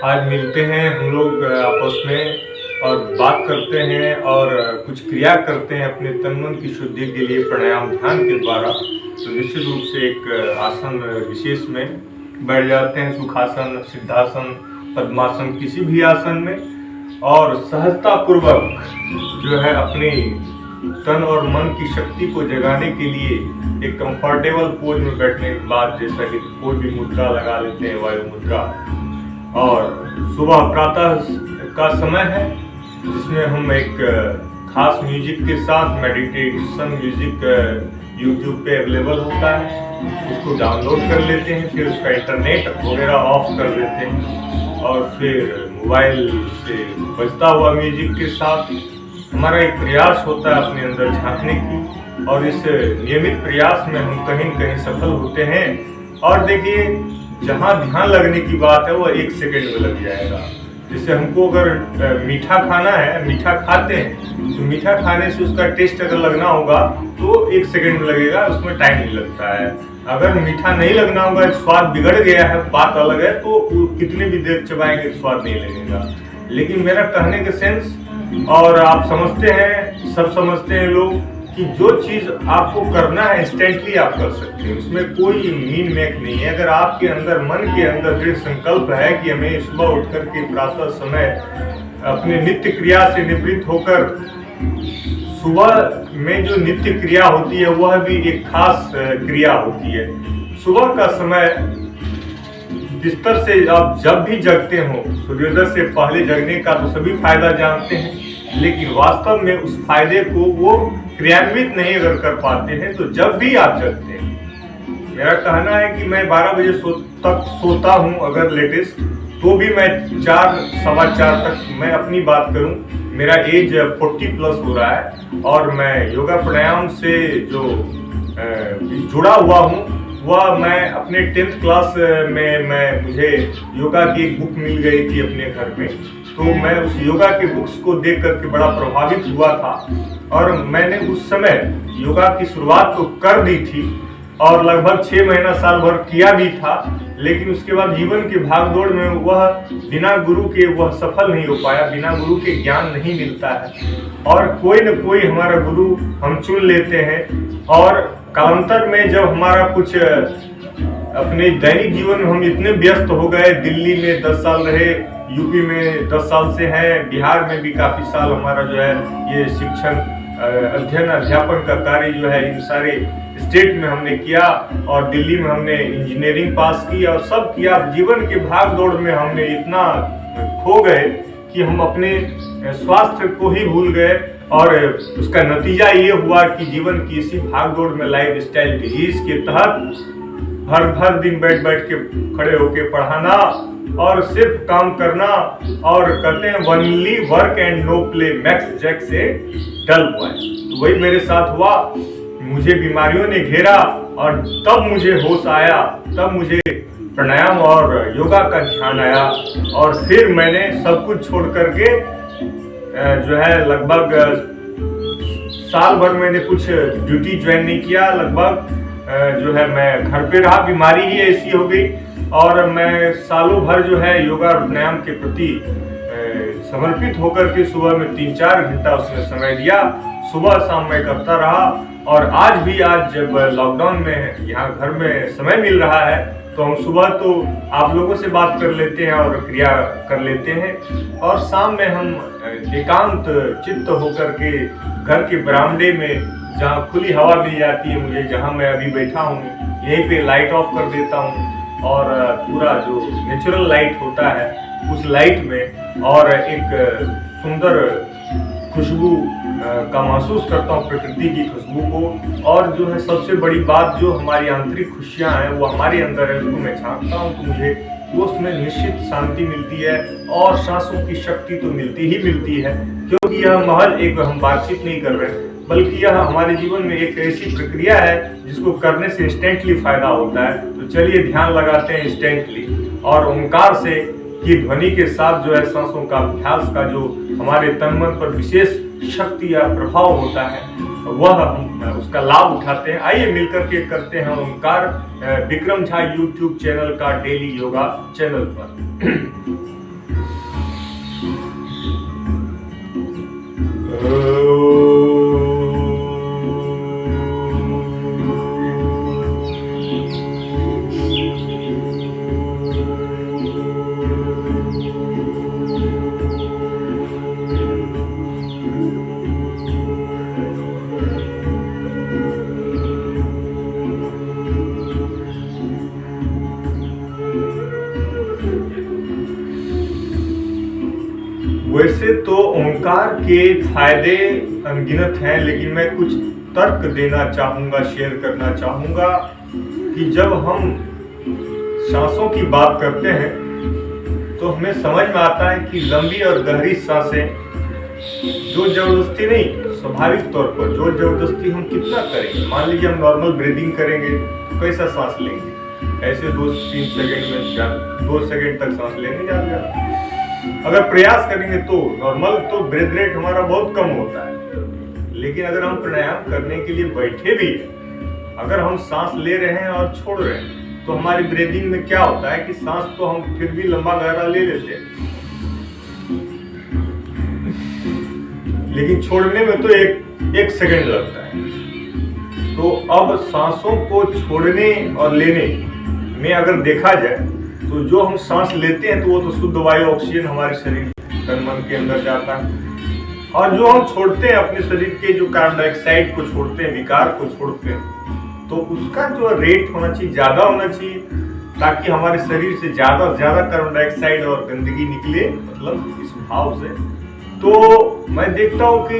आज मिलते हैं हम लोग आपस में और बात करते हैं और कुछ क्रिया करते हैं अपने तन मन की शुद्धि के लिए प्राणायाम ध्यान के द्वारा। तो निश्चित रूप से एक आसन विशेष में बैठ जाते हैं, सुखासन, सिद्धासन, पद्मासन, किसी भी आसन में, और सहजता पूर्वक जो है अपनी तन और मन की शक्ति को जगाने के लिए एक कंफर्टेबल पोज में बैठने के बाद, जैसा कि कोई भी मुद्रा लगा लेते हैं, वायु मुद्रा। और सुबह प्रातः का समय है जिसमें हम एक खास म्यूजिक के साथ, मेडिटेशन म्यूजिक यूट्यूब पे अवेलेबल होता है, उसको डाउनलोड कर लेते हैं, फिर उसका इंटरनेट वगैरह ऑफ कर देते हैं और फिर मोबाइल से बजता हुआ म्यूजिक के साथ हमारा एक प्रयास होता है अपने अंदर झांकने की। और इस नियमित प्रयास में हम कहीं न कहीं सफल होते हैं। और देखिए, जहाँ ध्यान लगने की बात है वो 1 सेकंड में लग जाएगा। जैसे हमको अगर मीठा खाना है, मीठा खाते हैं, तो मीठा खाने से उसका टेस्ट अगर लगना होगा तो 1 सेकंड में लगेगा, उसमें टाइम नहीं लगता है। अगर मीठा नहीं लगना होगा, स्वाद बिगड़ गया है, बात अलग है, तो कितनी भी देर चबाएंगे स्वाद नहीं लगेगा। लेकिन मेरा कहने का सेंस, और आप समझते हैं, सब समझते हैं लोग, कि जो चीज आपको करना है इंस्टेंटली आप कर सकते हैं, उसमें कोई मीन मेक नहीं है। अगर आपके अंदर, मन के अंदर दृढ़ संकल्प है कि हमें सुबह उठ करके प्रातः समय अपने नित्य क्रिया से निवृत्त होकर, सुबह में जो नित्य क्रिया होती है वह भी एक खास क्रिया होती है। सुबह का समय बिस्तर से आप जब भी जगते हो, सूर्योदय से पहले जगने का तो सभी फायदा जानते हैं, लेकिन वास्तव में उस फायदे को वो क्रियान्वित नहीं अगर कर पाते हैं, तो जब भी आप जगते हैं, मेरा कहना है कि मैं 12 बजे तक सोता हूं अगर लेटेस्ट, तो भी मैं 4, सवा 4 तक, मैं अपनी बात करूं, मेरा एज 40 प्लस हो रहा है और मैं योगा प्राणायाम से जो जुड़ा हुआ हूं, वह मैं अपने 10th क्लास में मुझे योगा की एक बुक मिल गई थी अपने घर में। तो मैं उस योगा के बुक्स को देख करके बड़ा प्रभावित हुआ था और मैंने उस समय योगा की शुरुआत तो कर दी थी और लगभग 6 महीना, साल भर किया भी था। लेकिन उसके बाद जीवन की भागदौड़ में वह बिना गुरु के वह सफल नहीं हो पाया, बिना गुरु के ज्ञान नहीं मिलता है। और कोई न कोई हमारा गुरु हम चुन लेते हैं, और कालांतर में जब हमारा कुछ अपने दैनिक जीवन में हम इतने व्यस्त हो गए, दिल्ली में 10 साल रहे, यूपी में 10 साल से हैं, बिहार में भी काफी साल हमारा जो है ये शिक्षण, अध्ययन, अध्यापन का कार्य जो है इन सारे स्टेट में हमने किया, और दिल्ली में हमने इंजीनियरिंग पास की और सब किया। जीवन के भाग दौड़ में हमने इतना खो गए कि हम अपने स्वास्थ्य को ही भूल गए, और उसका नतीजा ये हुआ कि जीवन की इसी भाग दौड़ में, लाइफ स्टाइल डिजीज के तहत भर दिन बैठ के खड़े होके पढ़ाना और सिर्फ काम करना, और कहते हैं only work and no play makes Jack से डल बॉय। तो वही मेरे साथ हुआ, मुझे बीमारियों ने घेरा और तब मुझे होश आया, तब मुझे प्राणायाम और योगा का ध्यान आया, और फिर मैंने सब कुछ छोड़ करके जो है लगभग साल भर मैंने कुछ ड्यूटी ज्वाइन नहीं किया, लगभग जो है मैं घर पे रहा, बीमारी ही ऐसी हो गई, और मैं सालों भर जो है योगा और प्राणायाम के प्रति समर्पित होकर के सुबह में 3-4 घंटा उसमें समय दिया, सुबह शाम मैं करता रहा। और आज भी, आज जब लॉकडाउन में यहाँ घर में समय मिल रहा है, तो हम सुबह तो आप लोगों से बात कर लेते हैं और क्रिया कर लेते हैं, और शाम में हम एकांत चित्त होकर के घर के बरामदे में, जहाँ खुली हवा मिल जाती है मुझे, जहाँ मैं अभी बैठा हूँ, यहीं पे लाइट ऑफ कर देता हूँ, और पूरा जो नेचुरल लाइट होता है उस लाइट में, और एक सुंदर खुशबू का महसूस करता हूँ, प्रकृति की खुशबू को। और जो है सबसे बड़ी बात, जो हमारी आंतरिक खुशियाँ हैं वो हमारे अंदर है, उसको मैं झांकता हूँ, तो मुझे वो उसमें निश्चित शांति मिलती है, और सांसों की शक्ति तो मिलती ही मिलती है। क्योंकि यह महज एक, हम बातचीत नहीं कर रहे हैं, बल्कि यह हमारे जीवन में एक ऐसी प्रक्रिया है जिसको करने से इंस्टेंटली फायदा होता है। तो चलिए ध्यान लगाते हैं इंस्टेंटली, और ओंकार से की ध्वनि के साथ जो है सांसों का अभ्यास का जो हमारे तन मन पर विशेष शक्ति या प्रभाव होता है, वह हम उसका लाभ उठाते हैं। आइए मिलकर के करते हैं ओंकार, विक्रम झा यूट्यूब चैनल का डेली योगा चैनल पर। वैसे तो ओंकार के फायदे अनगिनत हैं, लेकिन मैं कुछ तर्क देना चाहूँगा, शेयर करना चाहूँगा कि जब हम सांसों की बात करते हैं तो हमें समझ में आता है कि लंबी और गहरी सांसें जो जबरदस्ती नहीं, स्वाभाविक तौर पर जो जबरदस्ती हम कितना करेंगे। मान लीजिए हम नॉर्मल ब्रीदिंग करेंगे, कैसा सांस लेंगे, ऐसे 2-3 सेकंड में 2 सेकंड तक सांस लेंगे ज़्यादा। अगर प्रयास करेंगे तो नॉर्मल तो ब्रेथ रेट हमारा बहुत कम होता है, लेकिन अगर हम प्राणायाम करने के लिए बैठे भी, अगर हम सांस ले रहे हैं और छोड़ रहे हैं तो हमारी ब्रीदिंग में क्या होता है कि सांस तो हम फिर भी लंबा गहरा ले लेते हैं, लेकिन छोड़ने में तो एक सेकंड लगता है। तो अब सांसों को छोड़ने और लेने में अगर देखा जाए तो जो हम सांस लेते हैं तो वो तो शुद्ध वायु ऑक्सीजन हमारे शरीर तन मन के अंदर जाता है, और जो हम छोड़ते हैं अपने शरीर के जो कार्बन डाइऑक्साइड को छोड़ते हैं, विकार को छोड़ते हैं, तो उसका जो रेट होना चाहिए ज्यादा होना चाहिए, ताकि हमारे शरीर से ज्यादा से ज्यादा कार्बन डाइऑक्साइड और गंदगी निकले, मतलब इस भाव से। तो मैं देखता हूँ कि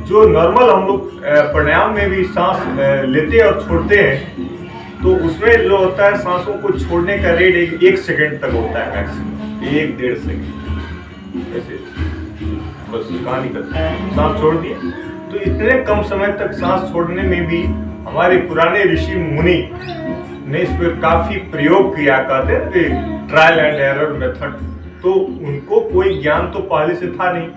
जो नॉर्मल हम लोग प्राणायाम में भी सांस लेते और छोड़ते हैं तो उसमें जो होता है सांसों को छोड़ने का रेट 1 सेकंड तक होता है, मैक्सिमम 1-1.5 सेकंड, ऐसे बस कहाँ निकलता है, सांस छोड़ दिए। तो इतने कम समय तक सांस छोड़ने में भी हमारे पुराने ऋषि मुनि ने इस पर काफी प्रयोग किया करते हैं, ट्रायल एंड एरर मेथड। तो उनको कोई ज्ञान तो पहले से था नहीं,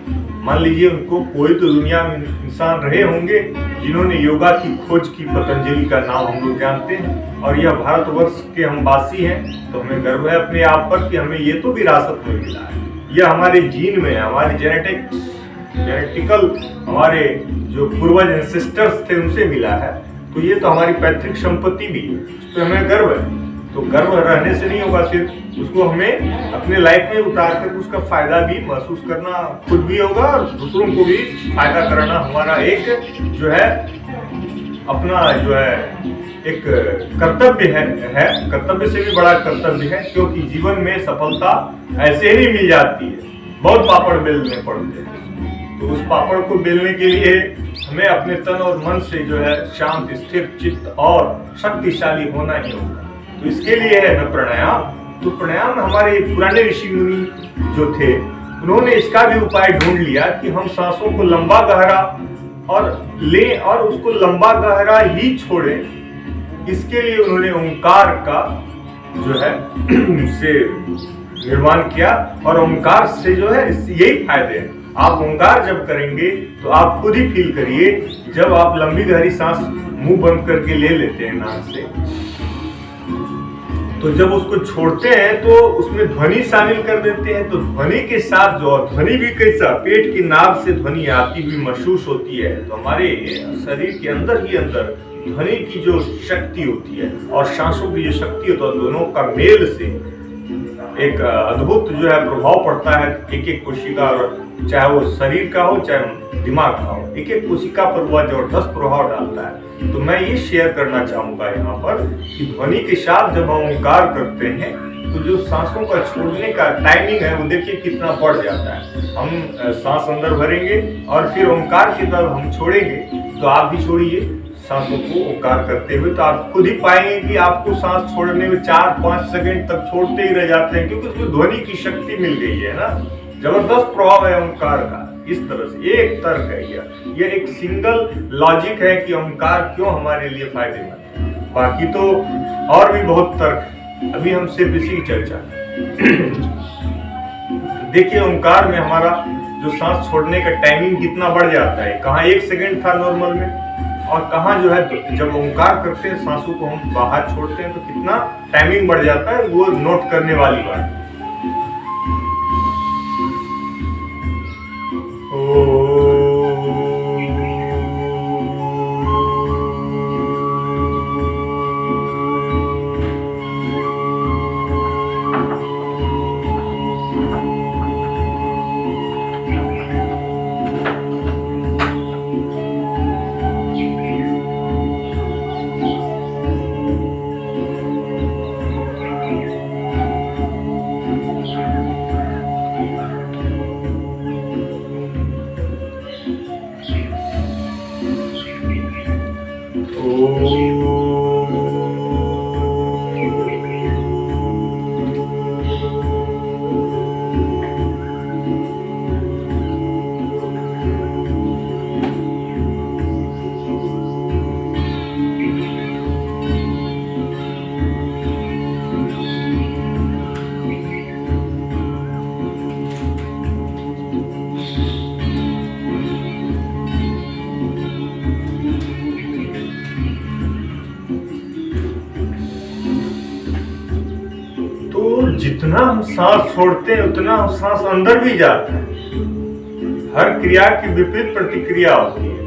मान लीजिए उनको कोई तो दुनिया में इंसान रहे होंगे जिन्होंने योगा की खोज की, पतंजलि का नाम हम लोग जानते हैं, और यह भारतवर्ष के हम वासी हैं, तो हमें गर्व है अपने आप पर कि हमें ये तो विरासत में मिला है, यह हमारे जीन में, हमारे जेनेटिकल हमारे जो पूर्वज एंसेस्टर्स थे उनसे मिला है, तो ये तो हमारी पैतृक संपत्ति भी है, उस पर हमें गर्व है। तो गर्व रहने से नहीं होगा, सिर्फ उसको हमें अपने लाइफ में उतार कर उसका फायदा भी महसूस करना खुद भी होगा और दूसरों को भी फायदा कराना हमारा एक जो है अपना जो है एक कर्तव्य है, कर्तव्य से भी बड़ा कर्तव्य है, क्योंकि जीवन में सफलता ऐसे ही नहीं मिल जाती है, बहुत पापड़ बेलने पड़ते हैं। तो उस पापड़ को बेलने के लिए हमें अपने तन और मन से जो है शांत, स्थिर चित्त और शक्तिशाली होना ही होगा। तो इसके लिए है न प्राणायाम। तो प्राणायाम हमारे पुराने ऋषि मुनि जो थे उन्होंने इसका भी उपाय ढूंढ लिया कि हम सांसों को लंबा गहरा और ले और उसको लंबा गहरा ही छोड़े। इसके लिए उन्होंने ओंकार का जो है से निर्माण किया, और ओंकार से जो है यही फायदे हैं। आप ओंकार जब करेंगे तो आप खुद ही फील करिए, जब आप लंबी गहरी सांस मुंह बंद करके ले लेते हैं नाक से, तो जब उसको छोड़ते हैं तो उसमें ध्वनि शामिल कर देते हैं, तो ध्वनि के साथ जो ध्वनि भी कैसा पेट की नाभ से ध्वनि आती हुई महसूस होती है। तो हमारे शरीर के अंदर ही अंदर ध्वनि की जो शक्ति होती है और सांसों की जो शक्ति होती है, दोनों का मेल से एक अद्भुत जो है प्रभाव पड़ता है एक एक कोशिका, चाहे वो शरीर का हो चाहे दिमाग का हो, एक एक कोशिका पर वह जबरदस्त प्रभाव डालता है। तो मैं ये शेयर करना चाहूंगा यहाँ पर कि ध्वनि के साथ जब हम ओंकार करते हैं तो जो सांसों का छोड़ने का टाइमिंग है वो देखिए कितना बढ़ जाता है। हम सांस अंदर भरेंगे और फिर ओंकार की तरफ हम छोड़ेंगे, तो आप भी छोड़िए सांसों को ओंकार करते हुए, तो आप खुद ही पाएंगे कि आपको सांस छोड़ने में 4-5 सेकंड तक छोड़ते ही रह जाते हैं, क्योंकि उसमें ध्वनि की शक्ति मिल गई है ना, जबरदस्त प्रभाव है ओंकार का। इस तरह से एक तर्क है ये एक सिंगल लॉजिक है कि ओंकार क्यों हमारे लिए फायदेमंद है। बाकी तो और भी बहुत तर्क, अभी हम सिर्फ इसी की चर्चा देखिए ओंकार में हमारा जो सांस छोड़ने का टाइमिंग कितना बढ़ जाता है। कहाँ 1 सेकंड था नॉर्मल में, और कहाँ जो है जब ओंकार करते हैं सांसों को हम बाहर छोड़ते हैं तो कितना टाइमिंग बढ़ जाता है, वो नोट करने वाली बात है। जितना हम सांस छोड़ते हैं उतना हम सांस अंदर भी जाता है। हर क्रिया की विपरीत प्रतिक्रिया होती है,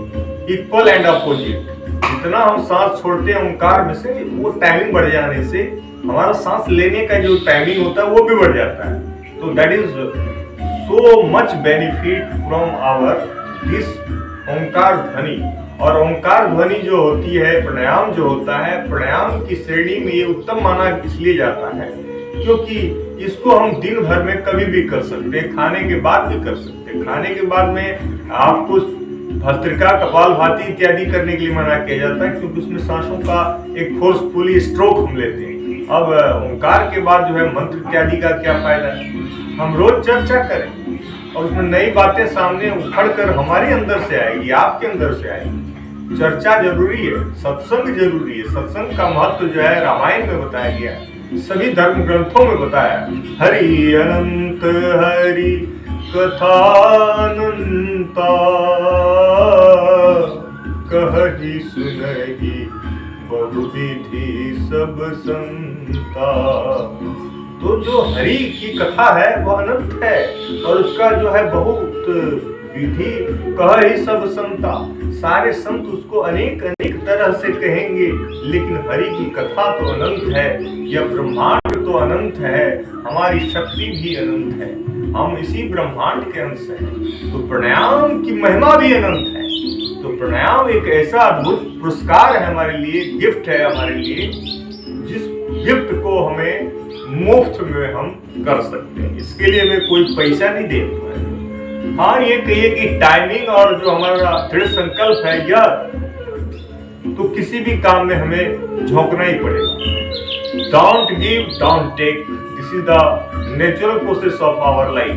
इक्वल एंड अपोजिट। जितना हम सांस छोड़ते हैं ओंकार में से, वो टाइमिंग बढ़ जाने से हमारा सांस लेने का जो टाइमिंग होता है वो भी बढ़ जाता है। तो that is so much benefit from our this Omkar dhwani. और ओंकार ध्वनि जो होती है, प्राणायाम जो होता है, प्राणायाम की श्रेणी में ये उत्तम माना इसलिए जाता है क्योंकि इसको हम दिन भर में कभी भी कर सकते हैं, खाने के बाद भी कर सकते हैं। खाने के बाद में आपको भस्त्रिका, कपालभाति इत्यादि करने के लिए मना किया जाता है क्योंकि उसमें सांसों का एक फोर्सफुली स्ट्रोक हम लेते हैं। अब ओंकार के बाद जो है मंत्र इत्यादि का क्या फायदा है? हम रोज चर्चा करें और उसमें नई बातें सामने उखड़ कर हमारे अंदर से आएगी, आपके अंदर से आएगी। चर्चा जरूरी है, सत्संग जरूरी है। सत्संग का महत्व जो है रामायण में बताया गया है, सभी धर्म ग्रंथों में बताया। हरि अनंत हरि कथा अनंता, कहहि सुनहि बहुविधि सब संता। तो जो हरि की कथा है वह अनंत है और उसका जो है बहुत विधि, कहहि सब संता। सारे संत उसको अनेक अनेक तरह से कहेंगे, लेकिन हरि की कथा तो अनंत है। यह ब्रह्मांड तो अनंत है, हमारी शक्ति भी अनंत है, हम इसी ब्रह्मांड के अंश हैं। तो प्राणायाम की महिमा भी अनंत है। तो प्राणायाम एक ऐसा अद्भुत पुरस्कार है हमारे लिए, गिफ्ट है हमारे लिए, जिस गिफ्ट को हमें मुफ्त में हम कर सकते हैं। इसके लिए हमें कोई पैसा नहीं दे पाए। हाँ, ये कहिए कि टाइमिंग और जो हमारा दृढ़ संकल्प है, यह तो किसी भी काम में हमें झोंकना ही पड़ेगा। Don't give, don't take, this is the natural process of our life.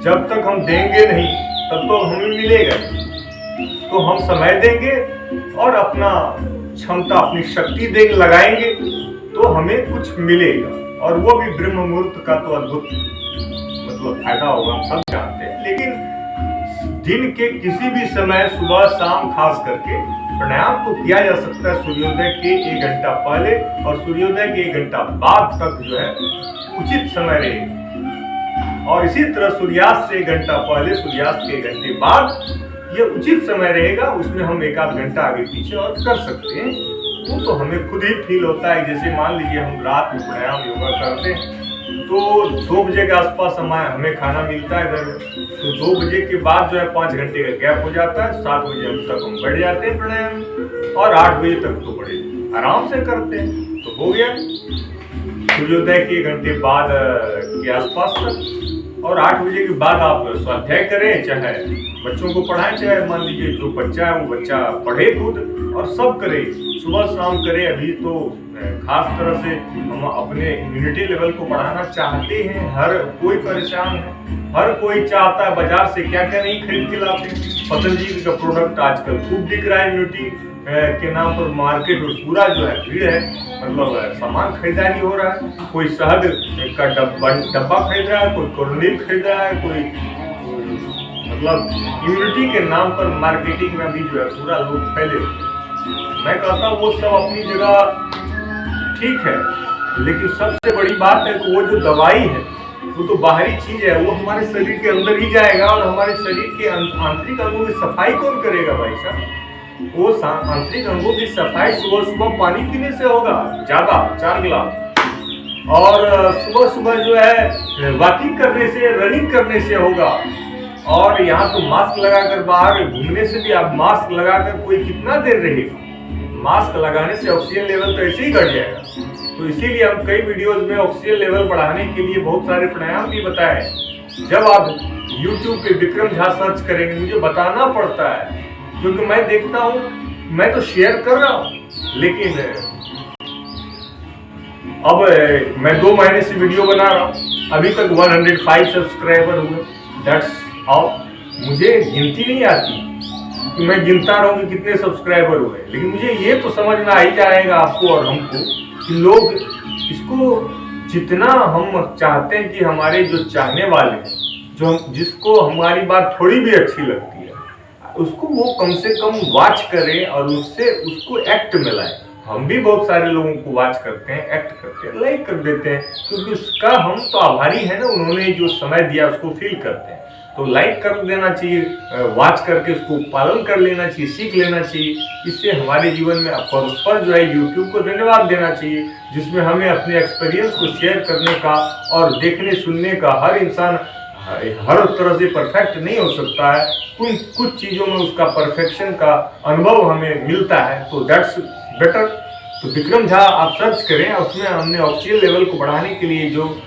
जब तक हम देंगे नहीं तब तो हमें मिलेगा। तो हम समय देंगे और अपना क्षमता, अपनी शक्ति देंगे, लगाएंगे तो हमें कुछ मिलेगा। और वो भी ब्रह्म मुहूर्त का तो अद्भुत मतलब फायदा होगा, हम सब जानते हैं। लेकिन दिन के किसी भी समय, सुबह शाम खास करके प्राणायाम तो किया जा सकता है सूर्योदय के 1 घंटा पहले और सूर्योदय के 1 घंटा बाद तक जो है उचित समय रहेगा। और इसी तरह सूर्यास्त से 1 घंटा पहले, सूर्यास्त के 1 घंटे बाद ये उचित समय रहेगा। उसमें हम 1-8 घंटा आगे पीछे और कर सकते हैं। वो तो हमें खुद ही फील होता है। जैसे मान लीजिए हम रात में प्राणायाम योगा करते हैं तो 2 बजे के आसपास हमें खाना मिलता है घर में, तो 2 बजे के बाद जो है 5 घंटे का गैप हो जाता है। 7 बजे तक हम बैठ जाते हैं प्राणायाम और 8 बजे तक तो बड़े आराम से करते हैं। तो हो गया सूर्योदय के 1 घंटे बाद के आसपास तक। और 8 बजे के बाद आप स्वाध्याय करें, चाहे बच्चों को पढ़ाएं, चाहे मान लीजिए जो बच्चा है वो बच्चा पढ़े खुद, और सब करे, सुबह शाम करे। अभी तो खास तरह से हम अपने इम्यूनिटी लेवल को बढ़ाना चाहते हैं। हर कोई परेशान है, हर कोई चाहता है बाजार से क्या क्या नहीं खरीद के लाते। पतंजलि का प्रोडक्ट आजकल खूब दिख रहा है, इम्यूनिटी के नाम पर मार्केट में पूरा जो है भीड़ है, मतलब सामान खरीदारी हो रहा है। कोई शहद का डब्बा खरीद रहा है, कोई कोरोनिल खरीद रहा है, कोई मतलब इम्यूनिटी के नाम पर मार्केटिंग में भी जो है पूरा लोग फैले। मैं कहता हूँ वो सब अपनी जगह ठीक है, लेकिन सबसे बड़ी बात है कि वो जो दवाई है वो तो बाहरी चीज है, वो हमारे शरीर के अंदर ही जाएगा। और हमारे शरीर के आंतरिक अंगों की सफाई कौन करेगा भाई साहब? वो आंतरिक अंगों की सफाई सुबह सुबह पानी पीने से होगा, ज्यादा 4 गिलास, और सुबह सुबह जो है वॉकिंग करने से, रनिंग करने से होगा। और यहाँ तो मास्क लगाकर बाहर घूमने से भी, आप मास्क लगाकर कोई कितना देर रहेगा? मास्क लगाने से ऑक्सीजन लेवल तो ऐसे ही घट जाएगा। तो इसीलिए हम कई वीडियोस में ऑक्सीजन लेवल बढ़ाने के लिए बहुत सारे प्राणायाम भी बताए। जब आप YouTube पे विक्रम झा सर्च करेंगे, मुझे बताना पड़ता है क्योंकि मैं देखता हूँ, मैं तो शेयर कर रहा हूँ, लेकिन अब मैं 2 महीने से वीडियो बना रहा हूँ, अभी तक 105 सब्सक्राइबर हुए। That's how. मुझे गिनती नहीं आती कि मैं गिनता रहूं कि कितने सब्सक्राइबर हुए, लेकिन मुझे ये तो समझ में आ ही जाएगा आपको और हमको कि लोग इसको जितना हम चाहते हैं कि हमारे जो चाहने वाले हैं, जो जिसको हमारी बात थोड़ी भी अच्छी लगती है, उसको वो कम से कम वॉच करें और उससे उसको एक्ट में लाए। हम भी बहुत सारे लोगों को वॉच करते हैं, एक्ट करते हैं, लाइक कर देते हैं, क्योंकि उसका हम तो आभारी हैं ना, उन्होंने जो समय दिया उसको फील करते हैं। तो लाइक कर देना चाहिए, वॉच करके उसको पालन कर लेना चाहिए, सीख लेना चाहिए। इससे हमारे जीवन में पर उस पर जो है यूट्यूब को धन्यवाद देना चाहिए, जिसमें हमें अपने एक्सपीरियंस को शेयर करने का और देखने सुनने का। हर इंसान हर तरह से परफेक्ट नहीं हो सकता है, कुछ चीज़ों में उसका परफेक्शन का अनुभव हमें मिलता है, तो दैट्स बेटर। तो विक्रम झा आप सर्च करें, उसमें हमने ऑक्सीजन लेवल को बढ़ाने के लिए जो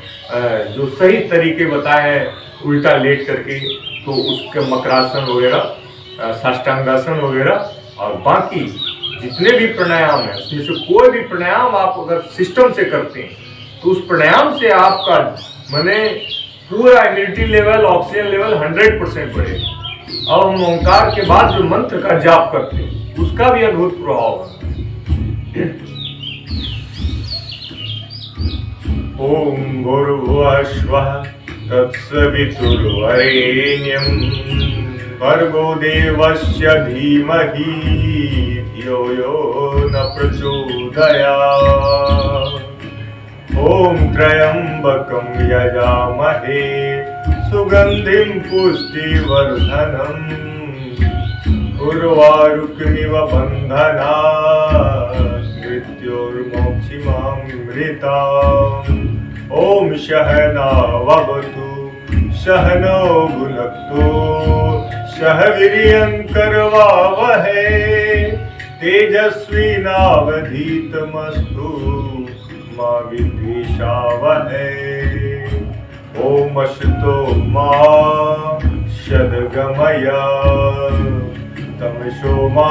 सही तरीके बताए हैं, उल्टा लेट करके, तो उसके मकरासन वगैरह, साष्टांगासन वगैरह, और बाकी जितने भी प्राणायाम है उसमें से कोई भी प्राणायाम आप अगर सिस्टम से करते हैं तो उस प्राणायाम से आपका माने पूरा इम्यूनिटी लेवल, ऑक्सीजन लेवल 100% बढ़ेगा। और हम ओंकार के बाद जो मंत्र का जाप करते हैं उसका भी अद्भुत प्रभाव है। ओम भूर्भुवः स्वः तत्सवितुर्वरेण्यं भर्गो देवस्य धीमहि धियो यो न प्रचोदयात्। ओम त्र्यंबकं यजामहे सुगंधिं पुष्टिवर्धनम् उर्वारुकमिव बन्धनात् मृत्योर्मोक्षिमामृताम्। ओम सहनावतु सहनौ भुनक्तु सह वीर्यं करवावहै तेजस्विनावधीतमस्तु मा विद्विषावहै। ओम असतो मा सद्गमय तमसो मा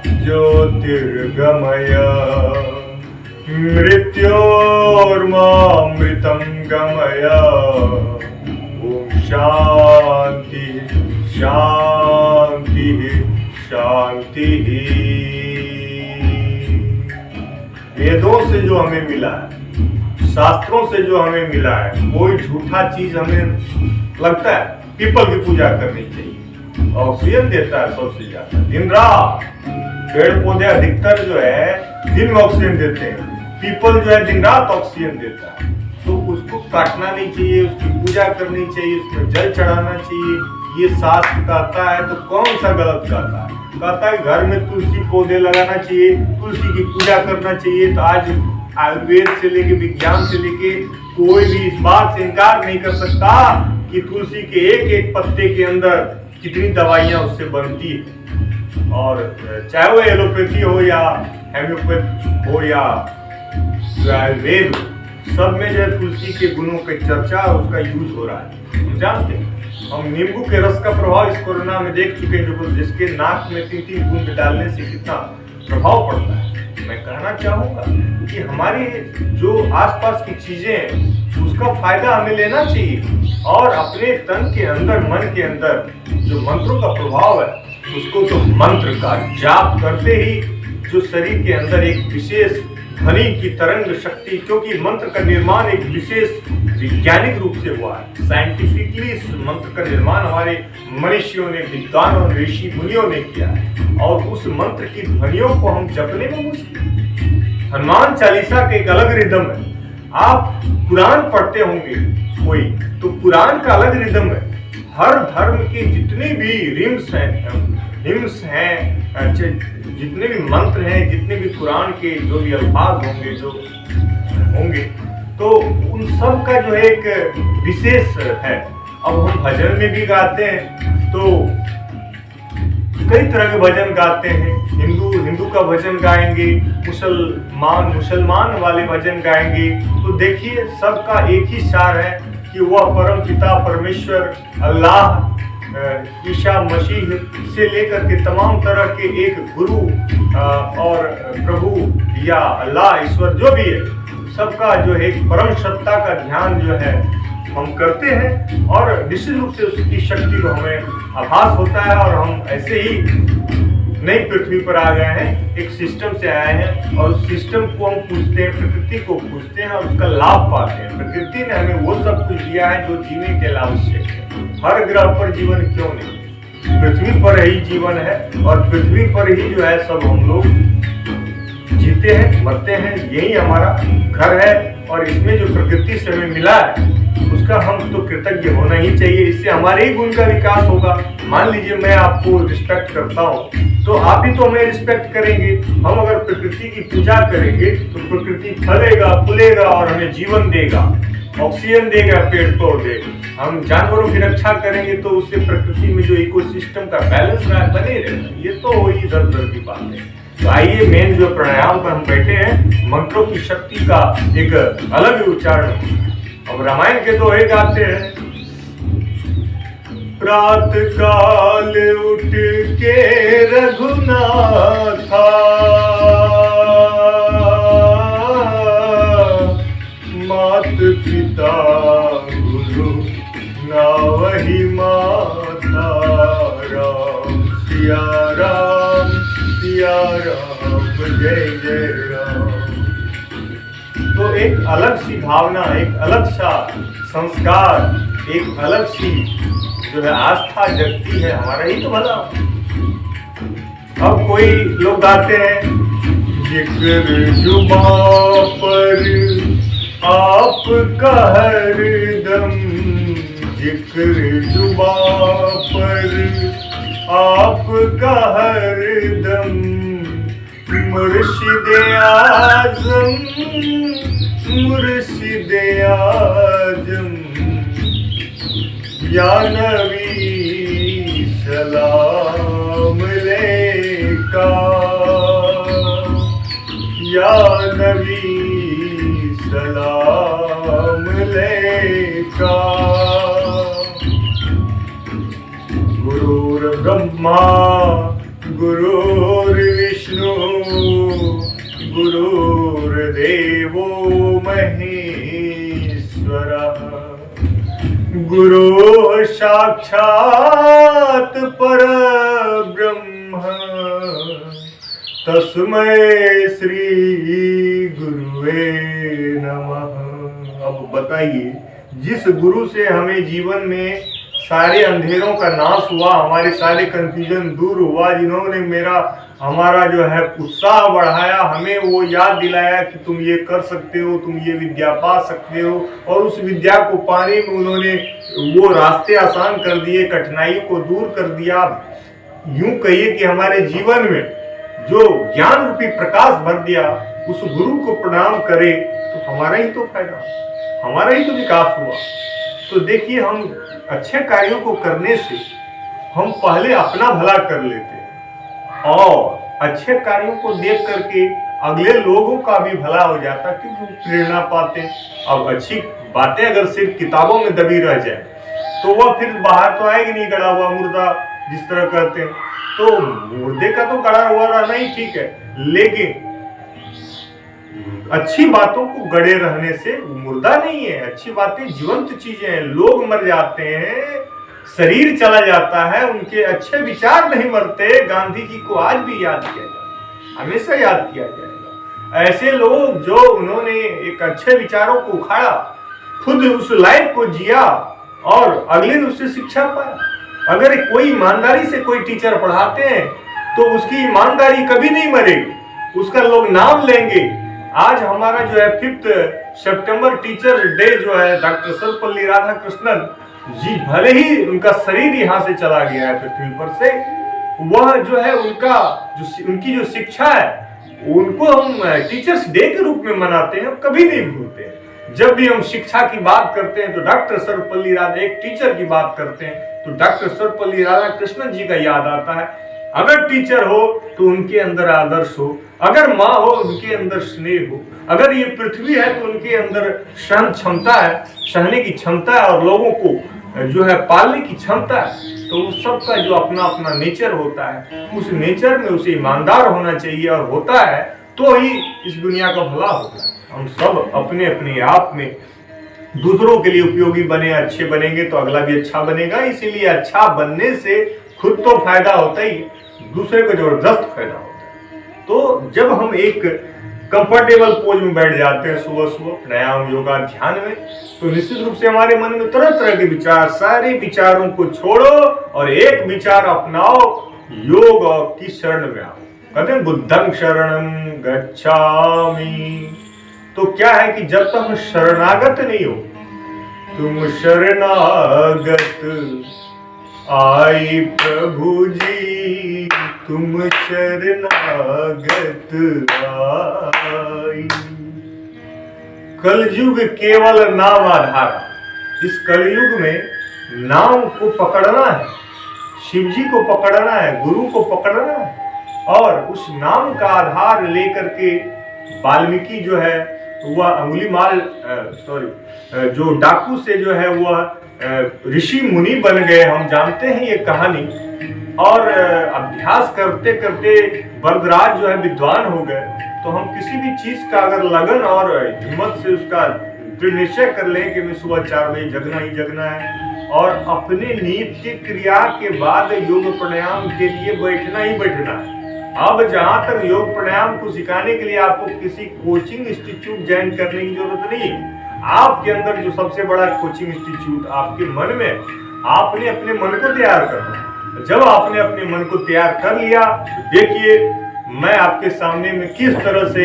ज्योतिर्गमय मृत्योर्मामृतं गमय। ओम शांति शांति शांति। वेदों से जो हमें मिला है, शास्त्रों से जो हमें मिला है, कोई झूठा चीज हमें लगता है पीपल की पूजा करनी चाहिए, ऑक्सीजन देता है सबसे ज्यादा, दिन रात। पेड़ पौधे अधिकतर जो है दिन में ऑक्सीजन देते हैं, पीपल जो है दिन रात ऑक्सीजन देता है। तो उसको काटना नहीं चाहिए, उसकी पूजा करनी चाहिए, उसमें जल चढ़ाना चाहिए। ये शास्त्र कहता है तो कौन सा गलत कहता है? कहता है घर में तुलसी पौधे लगाना चाहिए, तुलसी की पूजा करना चाहिए। तो आज आयुर्वेद से लेके विज्ञान से लेके कोई भी इस बात से इनकार नहीं कर सकता कि तुलसी के एक एक पत्ते के अंदर कितनी दवाइयां उससे बनती है। और चाहे वो एलोपैथी हो या हेम्योपैथी हो या आयुर्वेद, सब में जो है तुलसी के गुणों की चर्चा और उसका यूज हो रहा है। हम जानते हैं, हम नींबू के रस का प्रभाव इस कोरोना में देख चुके हैं, जो जिसके नाक में 3-3 बूंद डालने से कितना प्रभाव पड़ता है। मैं कहना चाहूंगा कि हमारी जो आसपास की चीजें हैं उसका फायदा हमें लेना चाहिए, और अपने तन के अंदर, मन के अंदर जो मंत्रों का प्रभाव है उसको, तो मंत्र का जाप करते ही जो शरीर के अंदर एक विशेष ध्वनि की तरंग शक्ति, क्योंकि मंत्र का निर्माण एक विशेष वैज्ञानिक रूप से हुआ है, साइंटिफिकली इस मंत्र का निर्माण हमारे मनुष्यों ने, विद्वानों ने, ऋषि मुनियों ने किया है। और उस मंत्र की ध्वनियों को हम जपने में मुश्किल। हनुमान चालीसा के एक अलग रिदम है। आप कुरान पढ़ते होंगे कोई, तो कुरान का अलग रिदम है। हर धर्म के जितने भी हिम्स हैं, जितने भी मंत्र हैं, जितने भी कुरान के जो भी अल्फाज होंगे, तो उन सब का जो है एक विशेष है। अब हम भजन में भी गाते हैं, तो कई तरह के भजन गाते हैं। हिंदू का भजन गाएंगे, मुसलमान वाले भजन गाएंगे। तो देखिए, सबका एक ही सार है कि वह परम पिता परमेश्वर अल्लाह, ईसा मसीह से लेकर के तमाम तरह के एक गुरु और प्रभु या अल्लाह ईश्वर जो भी है, सबका जो है एक परम सत्ता का ध्यान जो है हम करते हैं। और निश्चित रूप से उसकी शक्ति को हमें आभास होता है, और हम ऐसे ही नई पृथ्वी पर आ गए हैं, एक सिस्टम से आए हैं, और उस सिस्टम को हम पूजते हैं, प्रकृति को पूजते हैं और उसका लाभ पाते हैं। प्रकृति ने हमें वो सब कुछ दिया है जो जीने के लिए आवश्यक है। हर ग्रह पर जीवन क्यों नहीं, पृथ्वी पर ही जीवन है, और पृथ्वी पर ही जो है सब हम लोग जीते हैं, मरते हैं, यही हमारा घर है और इसमें जो प्रकृति से हमें मिला है उसका हम तो कृतज्ञ होना ही चाहिए। इससे हमारे ही गुण का विकास होगा। मान लीजिए मैं आपको रिस्पेक्ट करता हूँ तो आप भी तो हमें रिस्पेक्ट करेंगे। हम अगर प्रकृति की पूजा करेंगे तो प्रकृति फलेगा, फूलेगा और हमें जीवन देगा, ऑक्सीजन देगा, पेड़ पौधे। हम जानवरों की रक्षा करेंगे तो उससे प्रकृति में जो इकोसिस्टम का बैलेंस बने रहेगा। ये तो वही इधर की बात है। तो आइए मेन जो प्राणायाम पर हम बैठे हैं, मंत्रों की शक्ति का एक अलग उच्चारण। अब रामायण के दोहे गाते हैं, प्रातः काल उठ के रघुनाथा, मात पिता गुरु नावहि माता, राम सिया राम सिया राम जय जय राम। तो एक अलग सी भावना, एक अलग सा संस्कार, एक अलग सी जो है आस्था जगती है, हमारा ही तो भला। अब कोई लोग गाते हैं, जिक्र जुबां पर आपका हरदम, जिक्र जुबां पर आपका हरदम, मुर्शिदे आज़म मुर्शिदे आज़म, या नबी सलाम लेका, या नबी सलाम लेका। गुरुर् ब्रह्मा गुरुर्विष्णु गुरुर्देवो महेश्वरः, गुरुः साक्षात् परब्रह्म, तस्मै श्री गुरुवे नमः। अब बताइए, जिस गुरु से हमें जीवन में सारे अंधेरों का नाश हुआ, हमारे सारे कंफ्यूजन दूर हुआ, जिन्होंने हमारा जो है उत्साह बढ़ाया, हमें वो याद दिलाया कि तुम ये कर सकते हो, तुम ये विद्या पा सकते हो, और उस विद्या को पाने में उन्होंने वो रास्ते आसान कर दिए, कठिनाइयों को दूर कर दिया। यूं कहिए कि हमारे जीवन में जो ज्ञान रूपी प्रकाश भर दिया, उस गुरु को प्रणाम करें तो हमारा ही तो फायदा, हमारा ही तो विकास हुआ। तो देखिए, हम अच्छे कार्यों को करने से हम पहले अपना भला कर लेते हैं और अच्छे कार्यों को देख करके अगले लोगों का भी भला हो जाता, क्योंकि प्रेरणा पाते हैं। अब अच्छी बातें अगर सिर्फ किताबों में दबी रह जाए तो वह फिर बाहर तो आएगी नहीं, गड़ा हुआ मुर्दा जिस तरह कहते हैं। तो मुर्दे का तो गड़ा हुआ रहना ही ठीक है, लेकिन अच्छी बातों को गड़े रहने से मुर्दा नहीं है। अच्छी बातें जीवंत चीजें हैं। लोग मर जाते हैं, शरीर चला जाता है, उनके अच्छे विचार नहीं मरते। गांधी जी को आज भी याद किया जाएगा, हमेशा याद किया जाएगा। ऐसे लोग जो उन्होंने एक अच्छे विचारों को उखाड़ा, खुद उस लाइफ को जिया और अगले दिन उससे शिक्षा पाया। अगर कोई ईमानदारी से कोई टीचर पढ़ाते हैं तो उसकी ईमानदारी कभी नहीं मरेगी, उसका लोग नाम लेंगे। आज हमारा जो है 5 सितंबर टीचर डे जो है, डॉक्टर सर्वपल्ली राधाकृष्णन जी, भले ही उनका शरीर यहाँ से चला गया है पृथ्वी पर से, वह जो है उनकी जो शिक्षा है, उनको हम टीचर्स डे के रूप में मनाते हैं, कभी नहीं भूलते हैं। जब भी हम शिक्षा की बात करते हैं तो डॉक्टर सर्वपल्ली राधा, एक टीचर की बात करते हैं तो डॉक्टर सर्वपल्ली राधाकृष्णन जी का याद आता है। अगर टीचर हो तो उनके अंदर आदर्श हो, अगर माँ हो उनके अंदर स्नेह हो, अगर ये पृथ्वी है तो उनके अंदर सहन क्षमता है, सहने की क्षमता है, और लोगों को जो है पालने की क्षमता है। तो उस सब का जो अपना अपना नेचर होता है, उस नेचर में उसे ईमानदार होना चाहिए, और होता है तो ही इस दुनिया का भला होता है। हम सब अपने अपने आप में दूसरों के लिए उपयोगी बने, अच्छे बनेंगे तो अगला भी अच्छा बनेगा। इसीलिए अच्छा बनने से खुद तो फायदा होता ही, दूसरे को जबरदस्त फायदा होता है। तो जब हम एक कंफर्टेबल पोज में बैठ जाते हैं सुबह सुबह प्राणायाम, योगा, ध्यान में, तो निश्चित रूप से हमारे मन में तरह तरह के विचार, सारे विचारों को छोड़ो और एक विचार अपनाओ, योग की शरण में आओ। कहते हैं बुद्धं शरणं गच्छामि। तो क्या है कि जब तक शरणागत नहीं हो, तुम शरणागत आई प्रभु जी, तुम शरणागत आई। कलयुग केवल नाम आधार। इस कलयुग में नाम को पकड़ना है, शिव जी को पकड़ना है, गुरु को पकड़ना है, और उस नाम का आधार लेकर के वाल्मीकि जो है वह अंगुलीमाल जो डाकू से जो है वह ऋषि मुनि बन गए। हम जानते हैं ये कहानी। और अभ्यास करते करते वरदराज जो है विद्वान हो गए। तो हम किसी भी चीज का अगर लगन और हिम्मत से उसका दृढ़ निश्चय कर लें कि मैं सुबह 4 बजे जगना ही जगना है, और अपने नित्य क्रिया के बाद योग प्राणायाम के लिए बैठना ही बैठना है। अब जहां तक योग प्राणायाम को सिखाने के लिए आपको किसी कोचिंग इंस्टीट्यूट ज्वाइन करने की जरूरत नहीं है। आपके अंदर जो सबसे बड़ा कोचिंग इंस्टीट्यूट आपके मन में, आपने अपने मन को तैयार करना है। जब आपने अपने मन को तैयार कर लिया, तो देखिए मैं आपके सामने में किस तरह से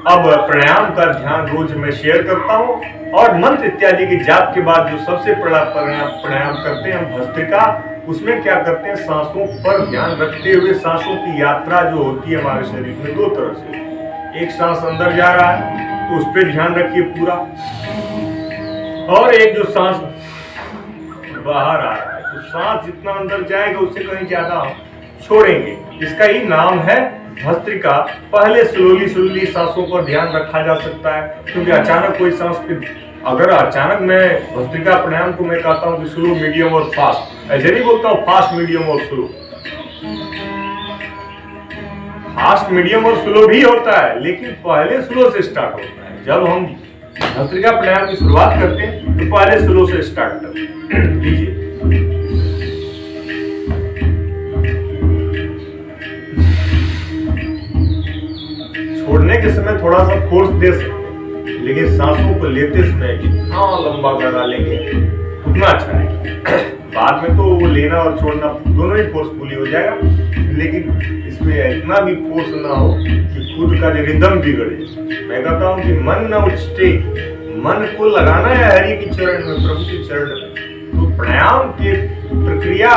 अब प्राणायाम का ध्यान रोज मैं शेयर करता हूँ। और मंत्र इत्यादि के जाप के बाद जो सबसे बड़ा प्राणायाम करते हैं हम भस्त्रिका, उसमें क्या करते हैं, सांसों पर ध्यान रखते हुए सांसों की यात्रा जो होती है हमारे शरीर में 2 तरह से। एक सांस अंदर जा रहा है तो उस पर ध्यान रखिए पूरा, और एक जो सांस बाहर आ रहा है तो सांस जितना अंदर जाएगा उससे कहीं ज्यादा छोड़ेंगे। इसका ही नाम है भस्त्रिका। पहले स्लोली सांसों पर ध्यान रखा जा सकता है, क्योंकि अचानक कोई सांस पे, अगर अचानक मैं भस्त्रिका प्राणायाम को मैं कहता हूँ कि स्लो, मीडियम और फास्ट, ऐसे नहीं बोलता हूँ फास्ट, मीडियम और स्लो। फास्ट, मीडियम और स्लो भी होता है, लेकिन पहले स्लो से स्टार्ट होता है। जब हम भस्त्रिका प्राणायाम की शुरुआत करते हैं तो पहले स्लो से स्टार्ट करते हैं। लीजिए, छोड़ने के समय थोड़ा सा फोर्स दे सकते हैं, लेकिन सांसों को लेते समय जितना लंबा लगा लेंगे उतना अच्छा है। बाद में तो वो लेना और छोड़ना दोनों ही फोर्सफुली हो जाएगा, लेकिन इसमें इतना भी फोर्स ना हो कि खुद का जो रिदम बिगड़े। मैं कहता हूँ कि मन न उछटे, मन को लगाना है हरि की चरण में, प्रभु की चरण में। तो प्राणायाम की प्रक्रिया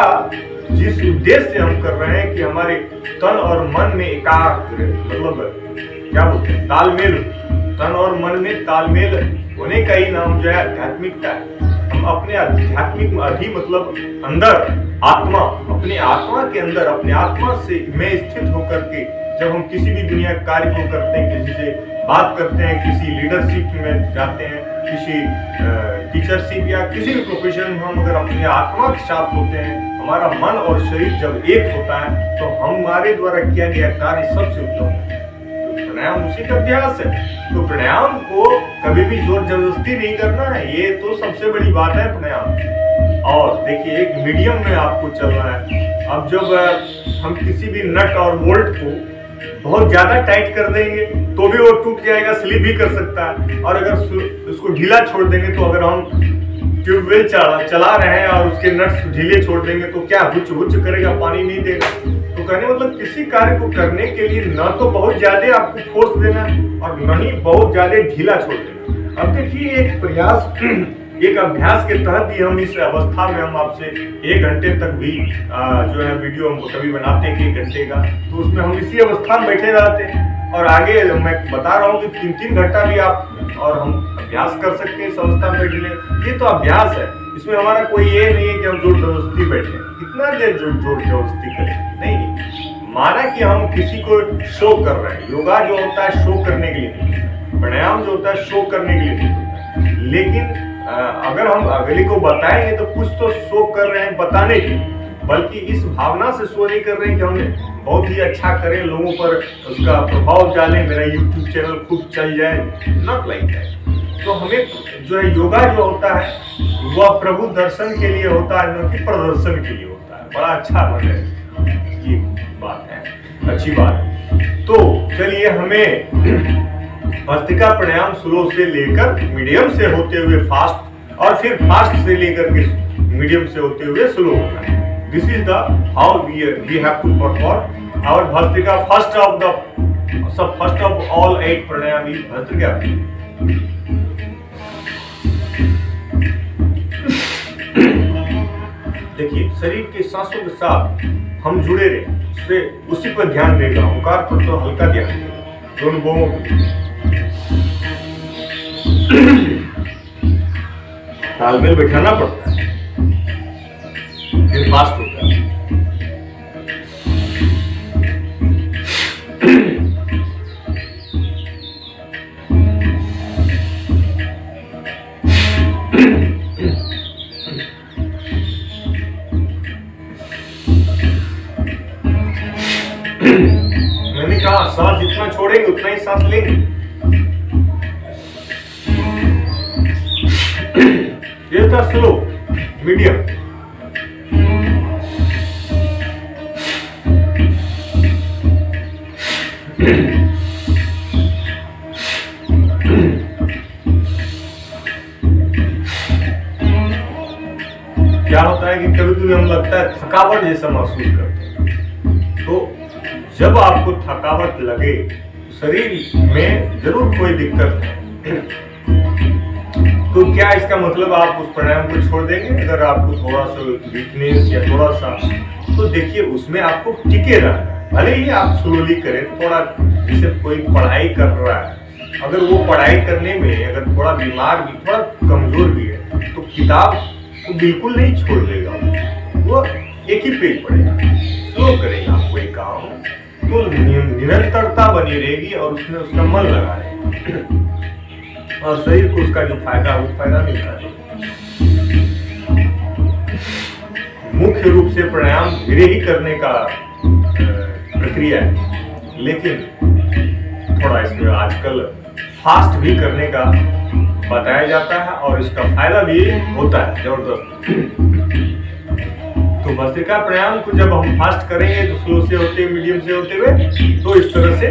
जिस उद्देश्य से हम कर रहे हैं कि हमारे तन और मन में एकाग्र, मतलब क्या बोलते हैं, तालमेल, तन और मन में तालमेल होने का ही नाम जो है आध्यात्मिकता है। हम अपने आध्यात्मिक अधि मतलब अंदर आत्मा, अपने आत्मा के अंदर, अपने आत्मा से में स्थित होकर के जब हम किसी भी दुनिया कार्य को करते हैं, किसी से बात करते हैं, किसी लीडरशिप में जाते हैं, किसी टीचरशिप या किसी भी प्रोफेशन में हम अगर अपने आत्मा के साथ होते हैं, हमारा मन और शरीर जब एक होता है तो हमारे द्वारा किया गया कार्य सबसे उत्तम है। प्राणायाम उसी का अभ्यास है। तो प्राणायाम को कभी भी जोर जबरदस्ती नहीं करना है, ये तो सबसे बड़ी बात है प्राणायाम। और देखिए एक मीडियम में आपको चलना है। अब जब हम किसी भी नट और बोल्ट को बहुत ज्यादा टाइट कर देंगे तो भी वो टूट जाएगा, स्लिप भी कर सकता है। और अगर उसको ढीला छोड़ देंगे, तो अगर हम ट्यूबवेल चला रहे हैं और उसके नट्स ढीले छोड़ देंगे तो क्या हुच हुच करेगा, पानी नहीं देगा। तो कहने मतलब किसी कार्य को करने के लिए न तो बहुत ज्यादा आपको फोर्स देना और न ही बहुत ज्यादा ढीला छोड़ देना। अब देखिए एक प्रयास, एक अभ्यास के तहत ही हम इस अवस्था में हम आपसे 1 घंटे तक भी जो है वीडियो हम कभी बनाते हैं 1 घंटे का, तो उसमें हम इसी अवस्था में बैठे रहते हैं। और आगे मैं बता रहा हूँ कि 3-3 घंटा भी आप और हम अभ्यास कर सकते हैं इस अवस्था में बैठने। ये तो अभ्यास है, इसमें हमारा कोई ये नहीं है कि हम जोर जबरदस्ती बैठे। कितना देर जोर जबरदस्ती करें, नहीं। माना कि हम किसी को शो कर रहे हैं, योगा जो होता है शो करने के लिए नहीं, प्राणायाम जो होता है शो करने के लिए नहीं होता है। लेकिन अगर हम अगले को बताएंगे तो कुछ तो शो कर रहे हैं बताने की, बल्कि इस भावना से शो नहीं कर रहे हैं कि हम बहुत ही अच्छा करें, लोगों पर उसका प्रभाव डालें, मेरा YouTube चैनल खूब चल जाए, नॉट लाइक दैट। तो हमें जो है योगा जो होता है वह प्रभु दर्शन के लिए होता है, न कि प्रदर्शन के लिए होता है। बड़ा अच्छा मतलब ये बात है, अच्छी बात है। तो चलिए हमें भस्त्रिका प्राणायाम स्लो से लेकर मीडियम से होते हुए फास्ट, और फिर फास्ट से लेकर के मीडियम से होते हुए स्लो होता है। This is the how we have to perform और भस्त्रिका first of all 8 pranayama is bhastrika. देखिए, शरीर के सांसों के साथ हम जुड़े रहे, उससे उसी पर ध्यान देगा। ओंकार पर तो हल्का ध्यान देगा, दोनों बोमों पर तालमेल बैठाना पड़ता है, फिर फास्ट होता है। मैंने कहा सांस जितना छोड़ेंगे उतना ही सांस लेंगे। ये था स्लो, मीडियम। क्या होता है कि कभी कभी हम लगता है थकावट जैसा महसूस करते हैं। तो जब आपको थकावट लगे, शरीर में जरूर कोई दिक्कत है, तो क्या इसका मतलब आप उस प्राणायाम को छोड़ देंगे? अगर आपको थोड़ा सा वीकनेस या थोड़ा सा, तो देखिए उसमें आपको टिके रहना है। भले ही आप स्लोली करें, थोड़ा जैसे कोई पढ़ाई कर रहा है, अगर वो पढ़ाई करने में अगर थोड़ा बीमार भी, थोड़ा कमजोर भी है, तो किताब को बिल्कुल नहीं छोड़ देगा, वो एक ही पेज पढ़ेगा, स्लो करेगा आप कोई काम, तो निरंतरता बनी रहेगी और उसमें उसका मन लगा रहेगा और शरीर को उसका जो फायदा है वो फायदा मिलता है। मुख्य रूप से प्राणायाम धीरे ही करने का प्रक्रिया है, लेकिन थोड़ा इसमें आजकल फास्ट भी करने का बताया जाता है और इसका फायदा भी होता है जबरदस्त। तो भस्त्रिका प्राणायाम को जब हम फास्ट करेंगे तो स्लो से होते, मीडियम से होते हुए, तो इस तरह से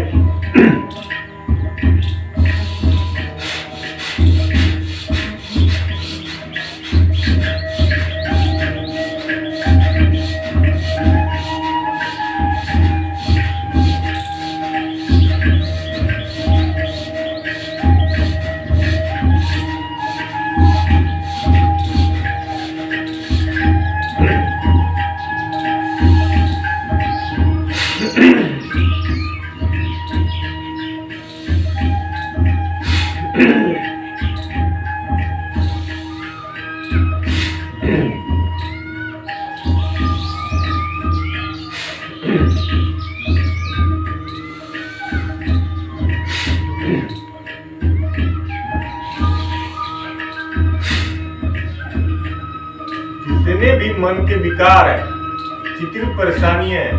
जितने भी मन के विकार है, जितनी परेशानियां हैं,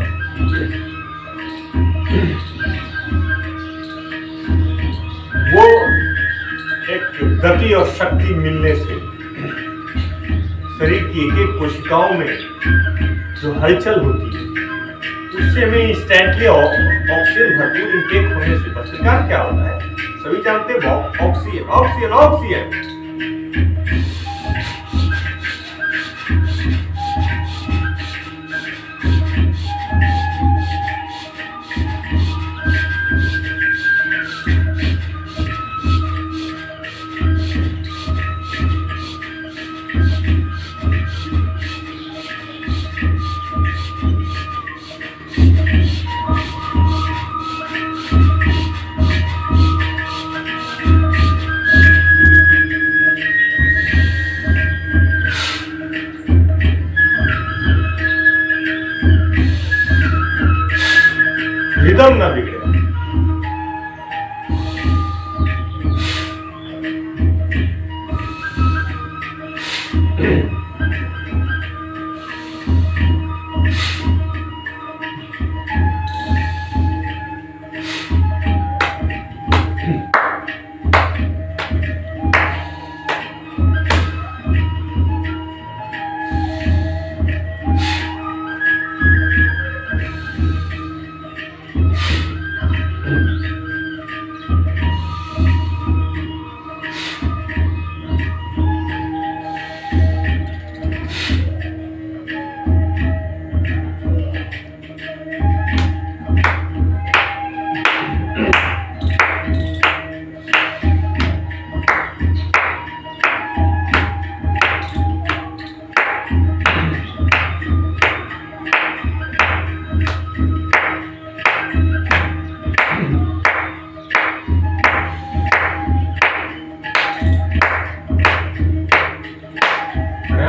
वो एक गति और शक्ति मिलने से शरीर की एक एक कोशिकाओं में जो हलचल होती है, उससे में इंस्टेंटली ऑक्सीजन भरपूर इंटेक होने से भस्त्रिका क्या होता है, सभी जानते हैं, ऑक्सीजन ऑक्सीजन ऑक्सीजन।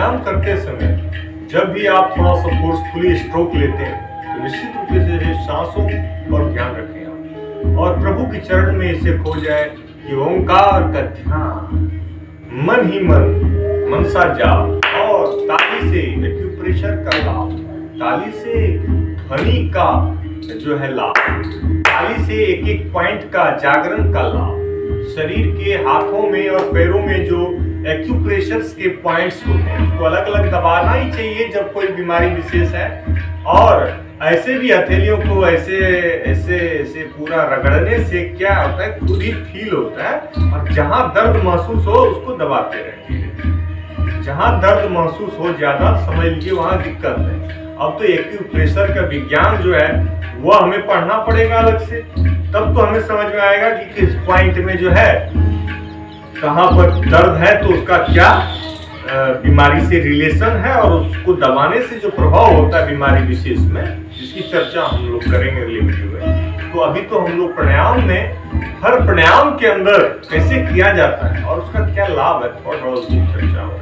प्राणायाम करते समय जब भी आप थोड़ा सा फोर्सफुली स्ट्रोक लेते हैं तो निश्चित रूप से सांसों पर ध्यान रखें आप, और प्रभु के चरण में इसे खो जाए कि ओंकार का ध्यान, मन ही मन सा जाप, और ताली से एक्यूप्रेशर का लाभ, ताली से ध्वनि का जो है लाभ, ताली से एक एक पॉइंट का जागरण का लाभ, शरीर के हाथों में और पैरों में जो एक्यूप्रेशर्स के पॉइंट्स होते हैं उसको अलग अलग दबाना ही चाहिए जब कोई बीमारी विशेष है, और ऐसे भी हथेलियों को ऐसे ऐसे ऐसे पूरा रगड़ने से क्या होता है, खुद ही फील होता है, और जहां दर्द महसूस हो उसको दबाते रहेंगे। जहां दर्द महसूस हो ज्यादा समझ लीजिए वहां दिक्कत है। अब तो एक्यूप्रेशर का विज्ञान जो है वो हमें पढ़ना पड़ेगा अलग से, तब तो हमें समझ में आएगा कि किस पॉइंट में जो है कहां पर दर्द है, तो उसका क्या बीमारी से रिलेशन है, और उसको दबाने से जो प्रभाव होता है बीमारी विशेष में, जिसकी चर्चा हम लोग करेंगे अगले वीडियो में। तो अभी तो हम लोग प्राणायाम में, हर प्राणायाम के अंदर कैसे किया जाता है और उसका क्या लाभ है, थोड़ा उसकी चर्चा हो।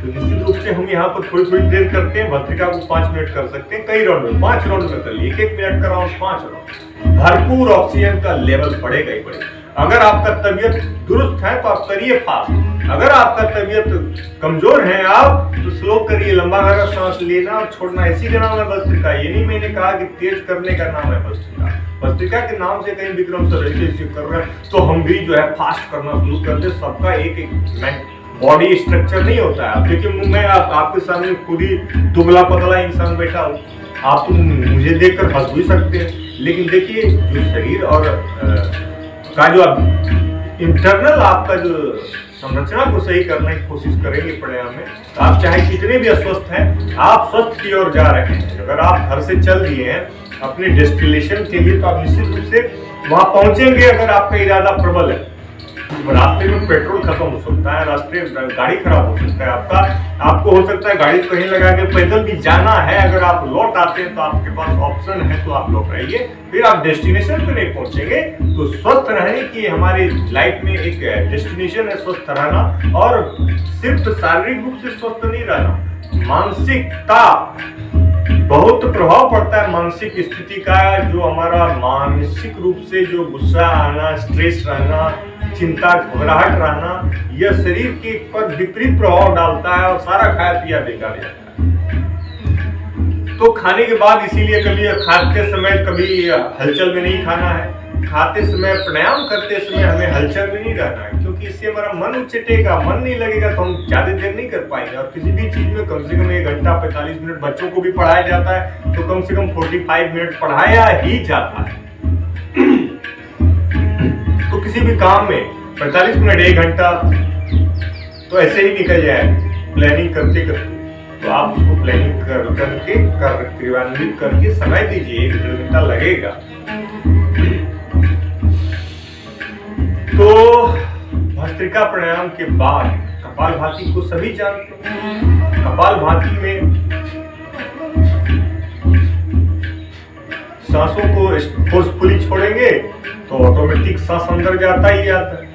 तो निश्चित रूप से हम यहाँ पर थोड़ी थोड़ी देर करते हैं। भस्त्रिका को 5 मिनट कर सकते हैं, कई राउंड में 5 राउंड में कर लिए, 1-1 मिनट का राउंड 5 राउंड। भरपूर ऑक्सीजन का लेवल बढ़ेगा ही बढ़ेगा। अगर आपका तबीयत दुरुस्त है तो आप करिए फास्ट, अगर आपका तबीयत कमजोर है आप तो स्लो करिए, लंबा गहरा सांस लेना और छोड़ना, इसी का नाम है भस्त्रिका। ये नहीं मैंने कहा कि तेज करने का नाम है भस्त्रिका। भस्त्रिका के नाम से कहीं विक्रम सर ऐसे कर रहे हैं तो हम भी जो है फास्ट करना शुरू कर दे। सबका एक बॉडी स्ट्रक्चर नहीं होता है। आप देखिए मैं आपके सामने खुद ही दुबला पतला इंसान बैठा हूँ, आप तो मुझे देखकर हंस भी सकते हैं, लेकिन देखिए जो शरीर और का जो इंटरनल आपका जो संरचना को सही करने की कोशिश करेंगे प्राणायाम में, तो आप चाहे कितने भी अस्वस्थ हैं आप स्वस्थ की ओर जा रहे हैं। अगर आप घर से चल दिए हैं अपने डेस्टिनेशन के लिए तो आप निश्चित रूप से वहां पहुंचेंगे। अगर आपका इरादा प्रबल है, रास्ते में पेट्रोल खत्म हो सकता है, रास्ते गाड़ी खराब हो सकता है आपको हो सकता है गाड़ी कहीं लगा के पैदल भी जाना है। अगर आप लौट आते हैं तो आपके पास ऑप्शन है, तो आप लौट आइए, फिर आप डेस्टिनेशन पे नहीं पहुंचेंगे। तो स्वस्थ रहने की हमारी लाइफ में एक डेस्टिनेशन है स्वस्थ रहना, और सिर्फ शारीरिक रूप से स्वस्थ नहीं रहना, मानसिकता बहुत प्रभाव पड़ता है मानसिक स्थिति का। जो हमारा मानसिक रूप से जो गुस्सा आना, स्ट्रेस रहना, चिंता, घबराहट रहना, यह शरीर के पर विपरीत प्रभाव डालता है और सारा खाया पिया बेकार जाता है। तो खाने के बाद इसीलिए कभी खाते समय कभी हलचल में नहीं खाना है, खाते समय प्राणायाम करते समय हमें हलचल में नहीं रहना है, क्योंकि इससे हमारा मन उचटेगा, मन नहीं लगेगा तो हम ज्यादा देर नहीं कर पाएंगे। और किसी भी चीज में कम से कम 1 घंटा 45 मिनट, बच्चों को भी पढ़ाया जाता है तो कम से कम 45 मिनट पढ़ाया ही जाता है। तो किसी भी काम में 45 मिनट 1 घंटा तो ऐसे ही निकल जाए प्लानिंग करते करते। तो आप उसको प्लानिंग करके क्रियान्वित करके समय दीजिए, 1-1.5 घंटा लगेगा। तो भस्त्रिका प्राणायाम के बाद कपालभाति को सभी जानते हैं। कपालभाति में सांसों को फोर्सफुली छोड़ेंगे तो ऑटोमेटिक सांस अंदर जाता ही जाता है।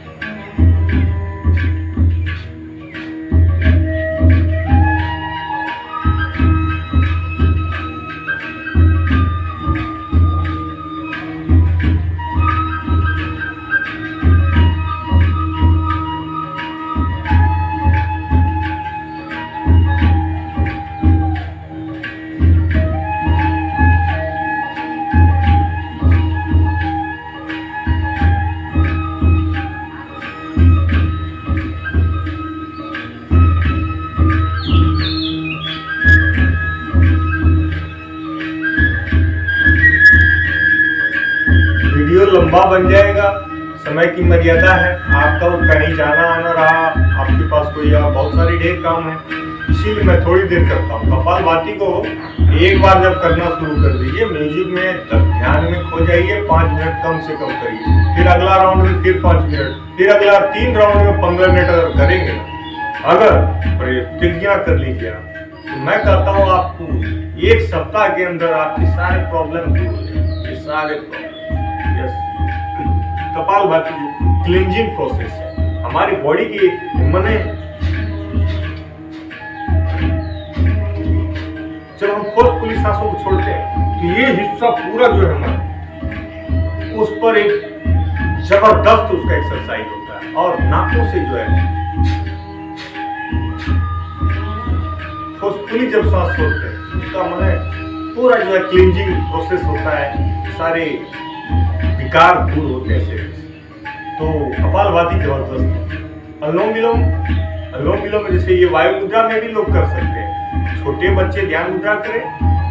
लंबा बन जाएगा, समय की मर्यादा है, आपका वो कहीं जाना आना रहा, आपके पास कोई बहुत सारे ढेर काम है, इसीलिए मैं थोड़ी देर करता हूँ। कपालभाति को एक बार जब करना शुरू कर दीजिए, म्यूजिक में ध्यान में खो जाइए, 5 मिनट कम से कम करिए, फिर अगला राउंड में फिर 5 मिनट, फिर अगला 3 राउंड में 15 मिनट अगर करेंगे, अगर प्रतिज्ञा कर लीजिए तो मैं कहता हूँ आपको 1 सप्ताह के अंदर आपके सारे प्रॉब्लम दूर हो जाएंगे, सारे प्रॉब्लम। कपालभाति क्लींजिंग प्रोसेस है, हमारी बॉडी की मने जब हम फोर्सफुली सांसों को छोड़ते हैं तो ये हिस्सा पूरा जो है हमारा, उस पर एक जबरदस्त उसका एक्सरसाइज होता है। और नाकों से जो है फोर्सफुली जब सांस छोड़ते हैं उसका मने पूरा जो है क्लींजिंग प्रोसेस होता है, सारे विकार दूर होते हैं शरीर से। तो कपालभाति जबरदस्त है। अनुलोम विलोम में जैसे ये वायु मुद्रा में भी लोग कर सकते हैं। छोटे बच्चे ध्यान मुद्रा करें,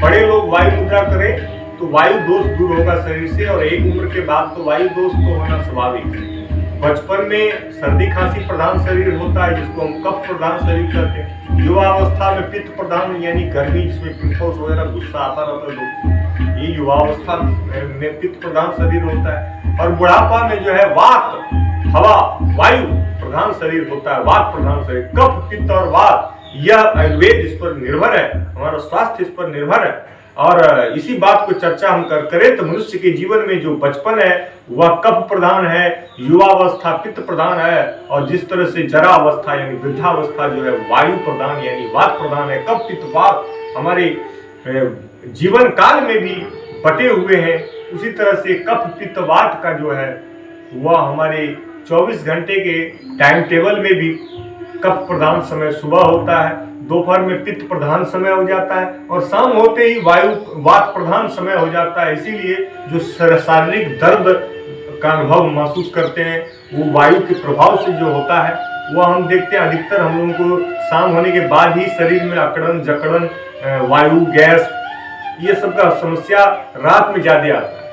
बड़े लोग वायु मुद्रा करें तो वायु दोष दूर होगा शरीर से। और एक उम्र के बाद तो वायु दोष तो होना स्वाभाविक है। बचपन में सर्दी खांसी प्रधान शरीर होता है जिसको हम कफ प्रधान शरीर कहते हैं। युवा अवस्था में पित्त प्रधान यानी गर्मी, जिसमें पिंपल्स वगैरह गुस्सा आता रहता है लोग, ये युवा अवस्था में पित्त प्रधान शरीर होता है। और बुढ़ापा में जो है वात, हवा, वायु प्रधान शरीर होता है, वात प्रधान शरीर। कफ, पित्त और वात, यह आयुर्वेद इस पर निर्भर है, हमारा स्वास्थ्य इस पर निर्भर है। और इसी बात को चर्चा हम करें तो मनुष्य के जीवन में जो बचपन है वह कफ प्रधान है, युवावस्था पित्त प्रधान है, और जिस तरह से जरा अवस्था यानी वृद्धावस्था जो है वायु प्रधान यानी वात प्रधान है। कफ, पित्त, वात हमारे जीवन काल में भी बटे हुए हैं। उसी तरह से कफ, पित्त, वात का जो है वह हमारे 24 घंटे के टाइम टेबल में भी कफ प्रधान समय सुबह होता है, दोपहर में पित्त प्रधान समय हो जाता है, और शाम होते ही वायु वात प्रधान समय हो जाता है। इसीलिए जो शारीरिक दर्द का अनुभव महसूस करते हैं वो वायु के प्रभाव से जो होता है वह हम देखते हैं अधिकतर हम लोगों को शाम होने के बाद ही शरीर में अकड़न जकड़न, वायु, गैस, ये सब का समस्या रात में ज्यादा आता है।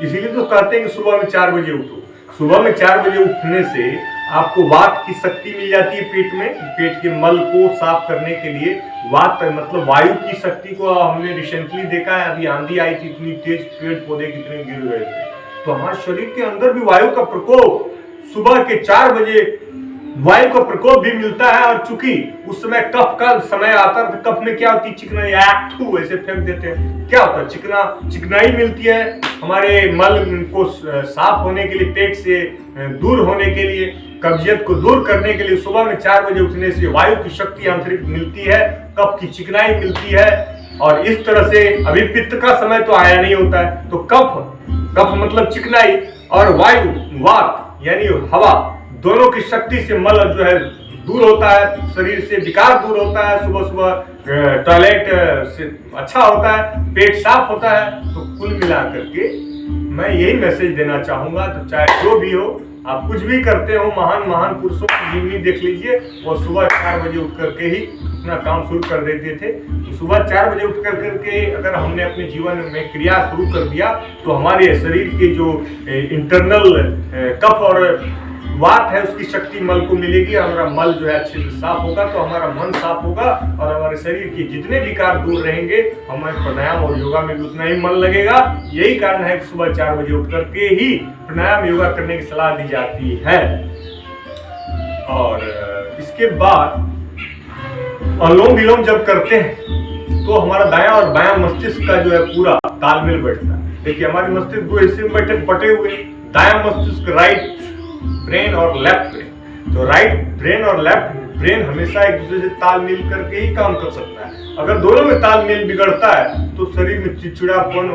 इसीलिए तो कहते हैं कि सुबह में 4 बजे उठो। सुबह में 4 बजे उठने से आपको वात की शक्ति मिल जाती है। पेट में, पेट के मल को साफ करने के लिए वात मतलब वायु की शक्ति को हमने रिसेंटली देखा है। अभी आंधी आई थी, इतनी तेज पेड़ पौधे कितने गिर गए थे, तो हमारे शरीर के अंदर भी वायु का प्रकोप सुबह के 4 बजे वायु का प्रकोप भी मिलता है। और चूंकि उस समय कफ का समय आता है तो कफ में क्या होती है, चिकनाई, ऐसे फेंक देते हैं। क्या होता है, चिकनाई मिलती है हमारे मल को साफ होने के लिए, पेट से दूर होने के लिए, कब्जियत को दूर करने के लिए सुबह में 4 बजे उठने से वायु की शक्ति आंतरिक मिलती है, कफ की चिकनाई मिलती है। और इस तरह से अभी पित्त का समय तो आया नहीं होता है, तो कफ मतलब चिकनाई और वायु वात यानी हवा, दोनों की शक्ति से मल जो है दूर होता है, शरीर से विकार दूर होता है, सुबह सुबह टॉयलेट से अच्छा होता है, पेट साफ होता है। तो कुल मिलाकर के मैं यही मैसेज देना चाहूंगा, तो चाहे जो भी हो, आप कुछ भी करते हो, महान पुरुषों की जीवनी देख लीजिए, वो सुबह 4 बजे उठ करके ही अपना काम शुरू कर देते थे। तो सुबह 4 बजे उठ करके अगर हमने अपने जीवन में क्रिया शुरू कर दिया तो हमारे शरीर के जो इंटरनल कफ और वात है उसकी शक्ति मल को मिलेगी। हमारा मल जो है अच्छे से साफ होगा तो हमारा मन साफ होगा और हमारे शरीर के जितने विकार दूर रहेंगे, हमारे प्राणायाम और योगा में भी उतना ही मन लगेगा। यही कारण है कि सुबह 4 बजे उठ करके ही प्राणायाम योगा करने की सलाह दी जाती है। और इसके बाद अनुलोम विलोम जब करते हैं तो हमारा दायां और बायां मस्तिष्क का जो है पूरा तालमेल बैठता है। देखिए हमारे मस्तिष्क 2 हिस्से में बटे हुए, दायां मस्तिष्क राइट ब्रेन और लेफ्ट ब्रेन। तो राइट ब्रेन और लेफ्ट ब्रेन हमेशा एक दूसरे से तालमेल करके ही काम कर सकता है। अगर दोनों में तालमेल बिगड़ता है तो शरीर में चिड़चिड़ापन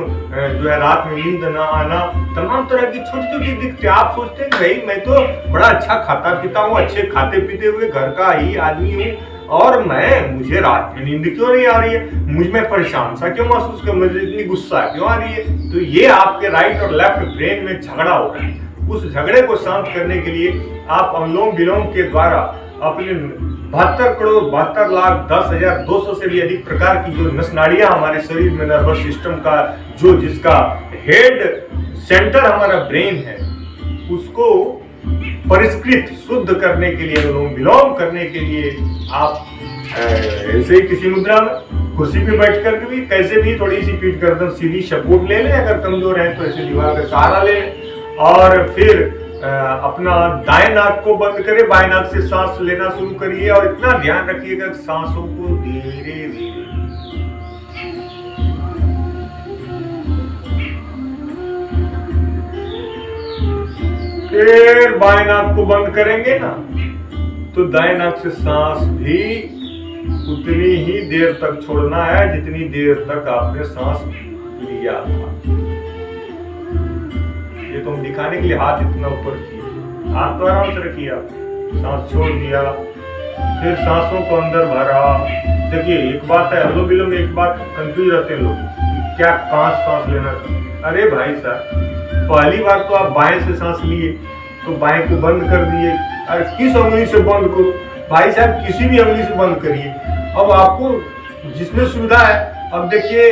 जो है, रात में नींद ना आना, तमाम तरह की छोटी छोटी दिक्कतें। आप सोचते हैं भाई मैं तो बड़ा अच्छा खाता पीता हूँ, अच्छे खाते पीते हुए घर का ही आदमी हूँ, और मुझे रात में नींद क्यों नहीं आ रही है, मुझ में परेशान सा क्यों महसूस कर, मुझे इतनी गुस्सा क्यों आ रही है। तो ये आपके राइट और लेफ्ट ब्रेन में झगड़ा हो रहा है। उस झगड़े को शांत करने के लिए आप अनुलोम विलोम के द्वारा अपने 72,72,10,200 से भी अधिक प्रकार की जो नस नाड़ियां हमारे शरीर में, नर्वस सिस्टम का जिसका हेड सेंटर हमारा ब्रेन है, उसको परिष्कृत शुद्ध करने के लिए, अनुलोम विलोम करने के लिए आप ऐसे ही किसी मुद्रा में कुर्सी पे बैठ कर भी, कैसे भी थोड़ी सी पीठ गर्दन सीधी सपोर्ट ले लें, अगर कमजोर है तो ऐसे दीवार का सहारा ले लें, और फिर अपना दाएं नाक को बंद करें, बाएं नाक से सांस लेना शुरू करिए। और इतना ध्यान रखिएगा सांसों को धीरे धीरे, फिर बाएं नाक को बंद करेंगे ना तो दाएं नाक से सांस भी उतनी ही देर तक छोड़ना है जितनी देर तक आपने सांस लिया था। ये तो हम दिखाने के लिए हाथ इतना ऊपर किए, हाथ तो आराम से रखिए आप, सांस छोड़ दिया, फिर सांसों को अंदर भरा। देखिए एक बात है, अनुलोम विलोम में एक बात कंफ्यूज रहते हैं लोग, क्या कहाँ सांस लेना था। अरे भाई साहब, पहली बार तो आप बाएं से सांस लिए तो बाएं को बंद कर दिए। अरे किस उंगली से बंद करो भाई साहब, किसी भी उंगली से बंद करिए। अब आपको जिसमें सुविधा है, अब देखिए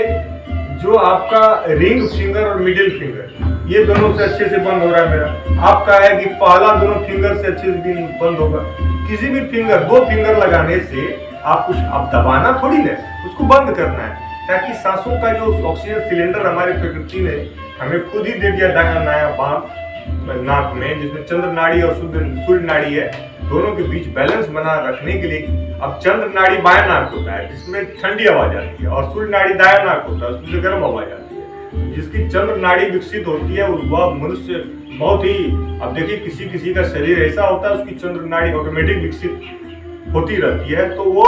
जो आपका रिंग फिंगर और मिडिल फिंगर ये दोनों से अच्छे से बंद हो रहा है मेरा। आपका है कि पहला दोनों फिंगर से अच्छे से बंद होगा। किसी भी फिंगर, दो फिंगर लगाने से आप कुछ आप दबाना थोड़ी ना, उसको बंद करना है, ताकि सांसों का जो ऑक्सीजन सिलेंडर हमारी प्रकृति ने हमें खुद ही दे दिया दाया नया बांध नाक में, जिसमें चंद्र नाड़ी और सूर्य नाड़ी है, दोनों के बीच बैलेंस बना रखने के लिए। अब चंद्र नाड़ी बायां नाक होता है जिसमें ठंडी हवा जाती है, और सूर्य नाड़ी दायां नाक होता है उसमें गर्म हवा जाती है। जिसकी चंद्र नाड़ी विकसित होती है वह मनुष्य बहुत ही, अब देखिए किसी किसी का शरीर ऐसा होता है उसकी चंद्र नाड़ी ऑटोमेटिक विकसित होती रहती है, तो वो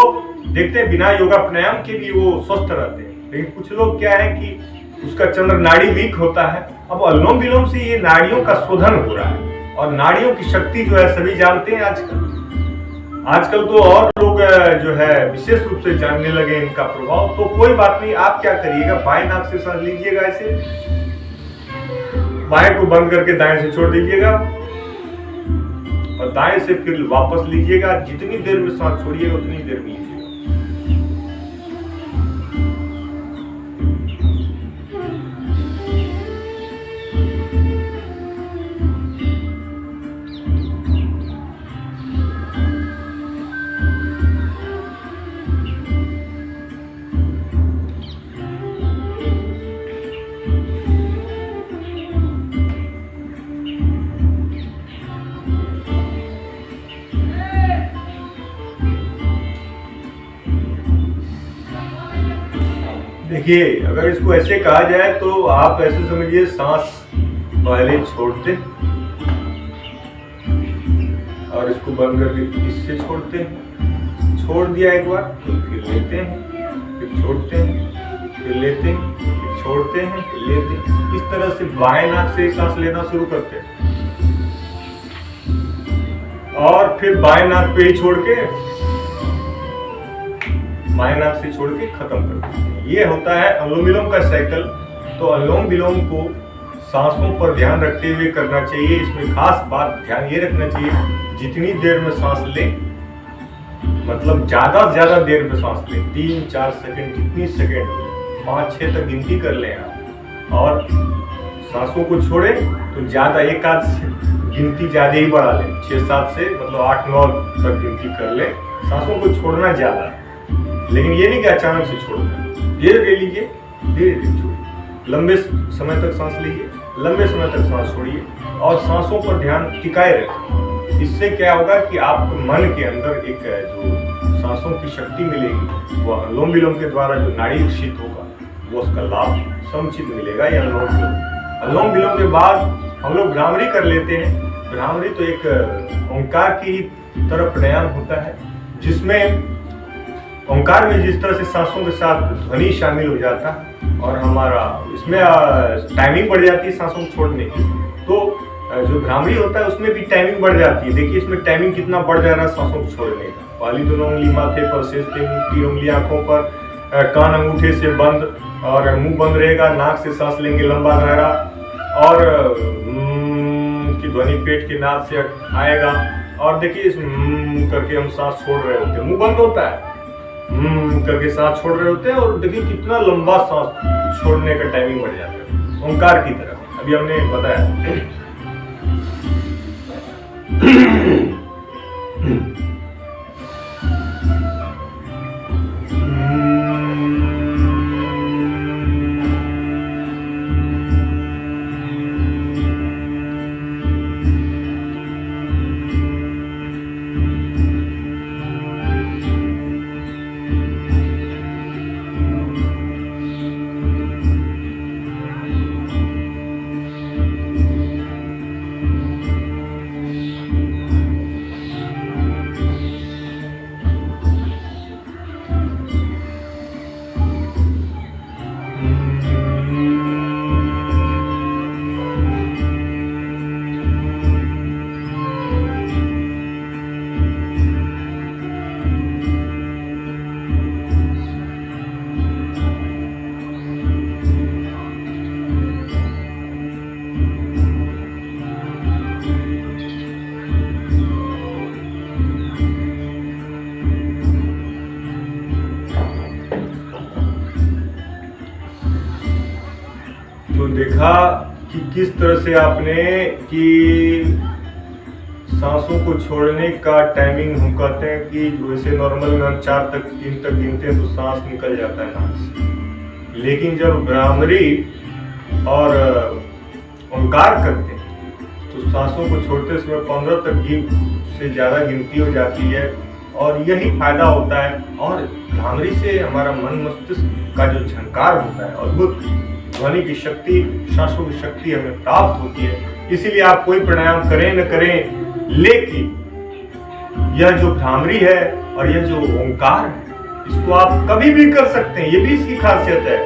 देखते हैं बिना योगा प्राणायाम के भी वो स्वस्थ रहते हैं। लेकिन कुछ लोग क्या है कि उसका चंद्र नाड़ी वीक होता है। अब अनुलोम विलोम से ये नाड़ियों का शोधन हो रहा है, और नाड़ियों की शक्ति जो है सभी जानते हैं आजकल तो और लोग जो है विशेष रूप से जानने लगे इनका प्रभाव। तो कोई बात नहीं, आप क्या करिएगा, बाएं नाक से सांस लीजिएगा, ऐसे बाएं को बंद करके दाएं से छोड़ दीजिएगा, और दाएं से फिर वापस लीजिएगा। जितनी देर में सांस छोड़िएगा उतनी देर में लीजिएगा। देखिए अगर इसको ऐसे कहा जाए तो आप ऐसे समझिए, सांस पहले छोड़ते और इसको बंद करके इससे छोड़ते हैं, छोड़ दिया एक बार तो फिर लेते हैं, फिर छोड़ते हैं, फिर लेते हैं, फिर छोड़ते हैं, फिर लेते हैं। इस तरह से बाएं नाक से सांस लेना शुरू करते हैं और फिर बाएं नाक पे ही छोड़ के बाएं नाक से छोड़ के खत्म कर देते हैं। ये होता है अनुलोम विलोम का साइकिल। तो अनुलोम विलोम को सांसों पर ध्यान रखते हुए करना चाहिए। इसमें खास बात ध्यान ये रखना चाहिए, जितनी देर में सांस लें, मतलब ज्यादा से ज्यादा देर में सांस लें, 3-4 सेकंड, जितनी सेकंड 5-6 तक गिनती कर लें आप, और सांसों को छोड़ें तो ज्यादा एक आध गिनती ज्यादा ही बढ़ा लें, 6-7 से मतलब 8-9 तक गिनती कर लें। सांसों को छोड़ना ज्यादा, लेकिन ये नहीं कि अचानक से छोड़ दें, धीरे धीरे लीजिए, धीरे धीरे छोड़िए। लंबे समय तक सांस लीजिए, लंबे समय तक सांस छोड़िए, और सांसों पर ध्यान टिकाए रखें। इससे क्या होगा कि आपको मन के अंदर एक जो सांसों की शक्ति मिलेगी, वो अनुलोम विलोम के द्वारा जो नाड़ी विकसित होगा वो उसका लाभ समुचित मिलेगा। या अनुलोम विलोम के बाद हम लोग भ्रामरी कर लेते हैं। भ्रामरी तो एक ओंकार की तरफ प्राणायाम होता है, जिसमें ओंकार में जिस तरह से सांसों के साथ ध्वनि शामिल हो जाता है और हमारा इसमें टाइमिंग बढ़ जाती है सांसों को छोड़ने की, तो जो भ्रामरी होता है उसमें भी टाइमिंग बढ़ जाती है। देखिए इसमें टाइमिंग कितना बढ़ जा रहा है सांसों को छोड़ने का। पहली दोनों उंगली माथे पर, शेष 3 उंगली आंखों पर, कान अंगूठे से बंद और मुंह बंद रहेगा, नाक से सांस लेंगे लंबा गहरा, और की ध्वनि पेट के नाक से आएगा। और देखिए इस करके हम सांस छोड़ रहे होते हैं, मुंह बंद होता है, करके सांस छोड़ रहे होते हैं, और देखिए कितना लंबा सांस छोड़ने का टाइमिंग बढ़ जाता है ओंकार की तरह। अभी हमने बताया। देखा कि किस तरह से आपने कि सांसों को छोड़ने का टाइमिंग हम कहते हैं कि वैसे नॉर्मल में हम 4 तक 3 तक गिनते हैं तो सांस निकल जाता है नाक से, लेकिन जब भ्रामरी और ओंकार करते हैं तो सांसों को छोड़ते समय 15 तक से ज़्यादा गिनती हो जाती है और यही फायदा होता है। और भ्रामरी से हमारा मन मस्तिष्क का जो झंकार होता है, अद्भुत ध्वनि की शक्ति, सांसों की शक्ति हमें प्राप्त होती है। इसीलिए आप कोई प्राणायाम करें न करें, लेकिन यह जो भ्रामरी है और यह जो ओंकार है, इसको आप कभी भी कर सकते हैं। ये भी इसकी खासियत है।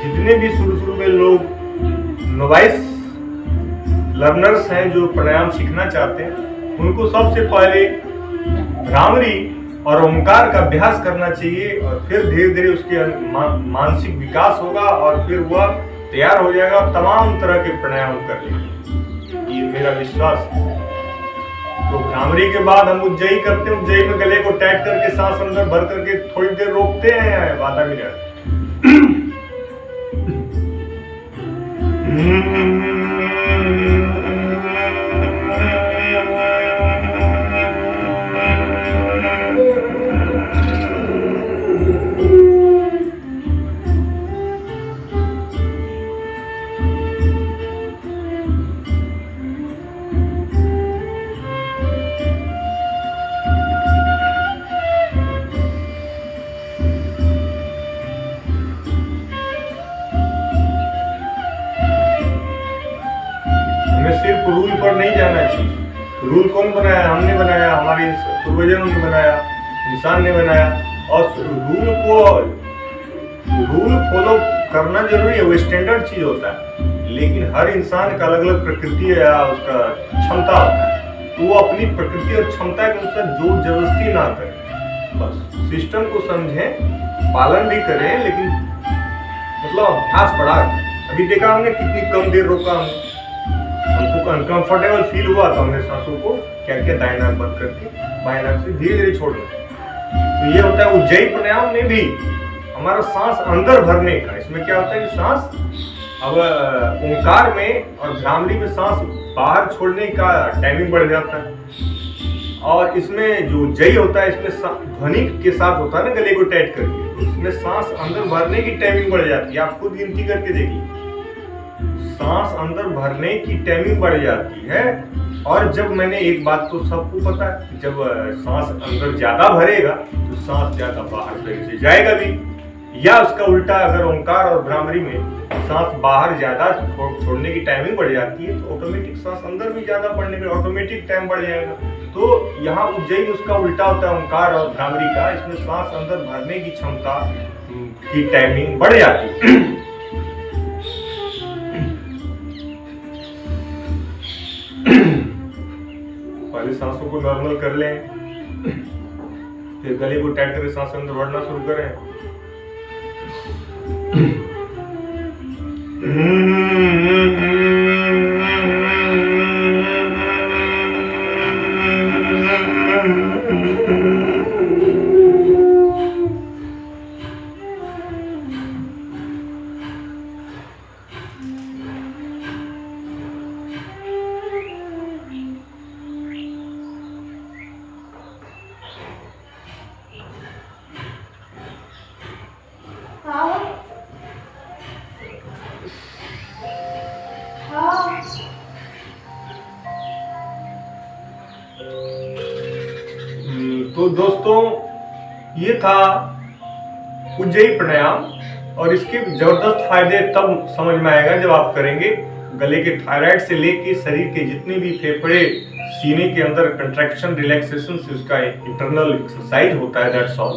जितने भी शुरू में लोग नोवाइस लर्नर्स हैं जो प्राणायाम सीखना चाहते हैं, उनको सबसे पहले भ्रामरी और ओंकार का अभ्यास करना चाहिए और फिर धीरे धीरे उसके मानसिक विकास होगा और फिर वह तैयार हो जाएगा, तमाम तरह के प्राणायाम कर लेंगे। ये मेरा विश्वास है। तो भ्रामरी के बाद हम उज्जयी करते हैं। उज्जयी में गले को टाइट करके सांस अंदर भर करके थोड़ी देर रोकते हैं, आधा मिनट। सिर्फ रूल पर नहीं जाना चाहिए। रूल कौन बनाया? हमने बनाया, हमारे पूर्वजों ने बनाया, इंसान ने बनाया। और रूल फॉलो करना जरूरी है, वो स्टैंडर्ड चीज होता है। लेकिन हर इंसान का अलग अलग प्रकृति है या उसका क्षमता होता है, तो वो अपनी प्रकृति और क्षमता के अनुसार जोर जबरदस्ती ना करें। बस सिस्टम को समझें, पालन भी करें, लेकिन मतलब अभ्यास बढ़ा। अभी देखा हमने कितनी कम देर रोका, हमको अनकंफर्टेबल फील हुआ तो हमने सांसों को क्या किया, दाएं नाक बंद करके बाएं नाक से धीरे धीरे छोड़ना। तो ये होता है उज्जयी प्राणायाम में भी हमारा सांस अंदर भरने का। इसमें क्या होता है कि सांस अब ओंकार में और भ्रामरी में सांस बाहर छोड़ने का टाइमिंग बढ़ जाता है। और इसमें जो उज्जयी होता है, इसमें ध्वनि के साथ होता है ना, गले को टाइट करके, तो इसमें सांस अंदर भरने की टाइमिंग बढ़ जाती है। आप खुद गिनती करके देखिए, सांस अंदर भरने की टाइमिंग बढ़ जाती है। और जब मैंने एक बात तो सबको पता है, जब सांस अंदर ज्यादा भरेगा तो सांस ज्यादा बाहर तरीके से जाएगा भी। या उसका उल्टा, अगर ओंकार और भ्रामरी में सांस बाहर ज्यादा छोड़ने की टाइमिंग बढ़ जाती है तो ऑटोमेटिक सांस अंदर भी ज्यादा बढ़ने में ऑटोमेटिक टाइम बढ़ जाएगा। तो यहाँ उज्जयी में उसका उल्टा होता है, ओंकार और भ्रामरी का। इसमें सांस अंदर भरने की क्षमता की टाइमिंग बढ़ जाती है। पहले सांसों को नॉर्मल कर लें, फिर गले को टाइट करके सांस अंदर बढ़ना शुरू करें। तो दोस्तों, ये था उज्जयी प्राणायाम और इसके जबरदस्त फायदे तब समझ में आएगा जब आप करेंगे। गले के थायराइड से लेके शरीर के जितने भी फेफड़े, सीने के अंदर कंट्रैक्शन, रिलैक्सेशन से उसका इंटरनल एक्सरसाइज होता है, दैट्स ऑल।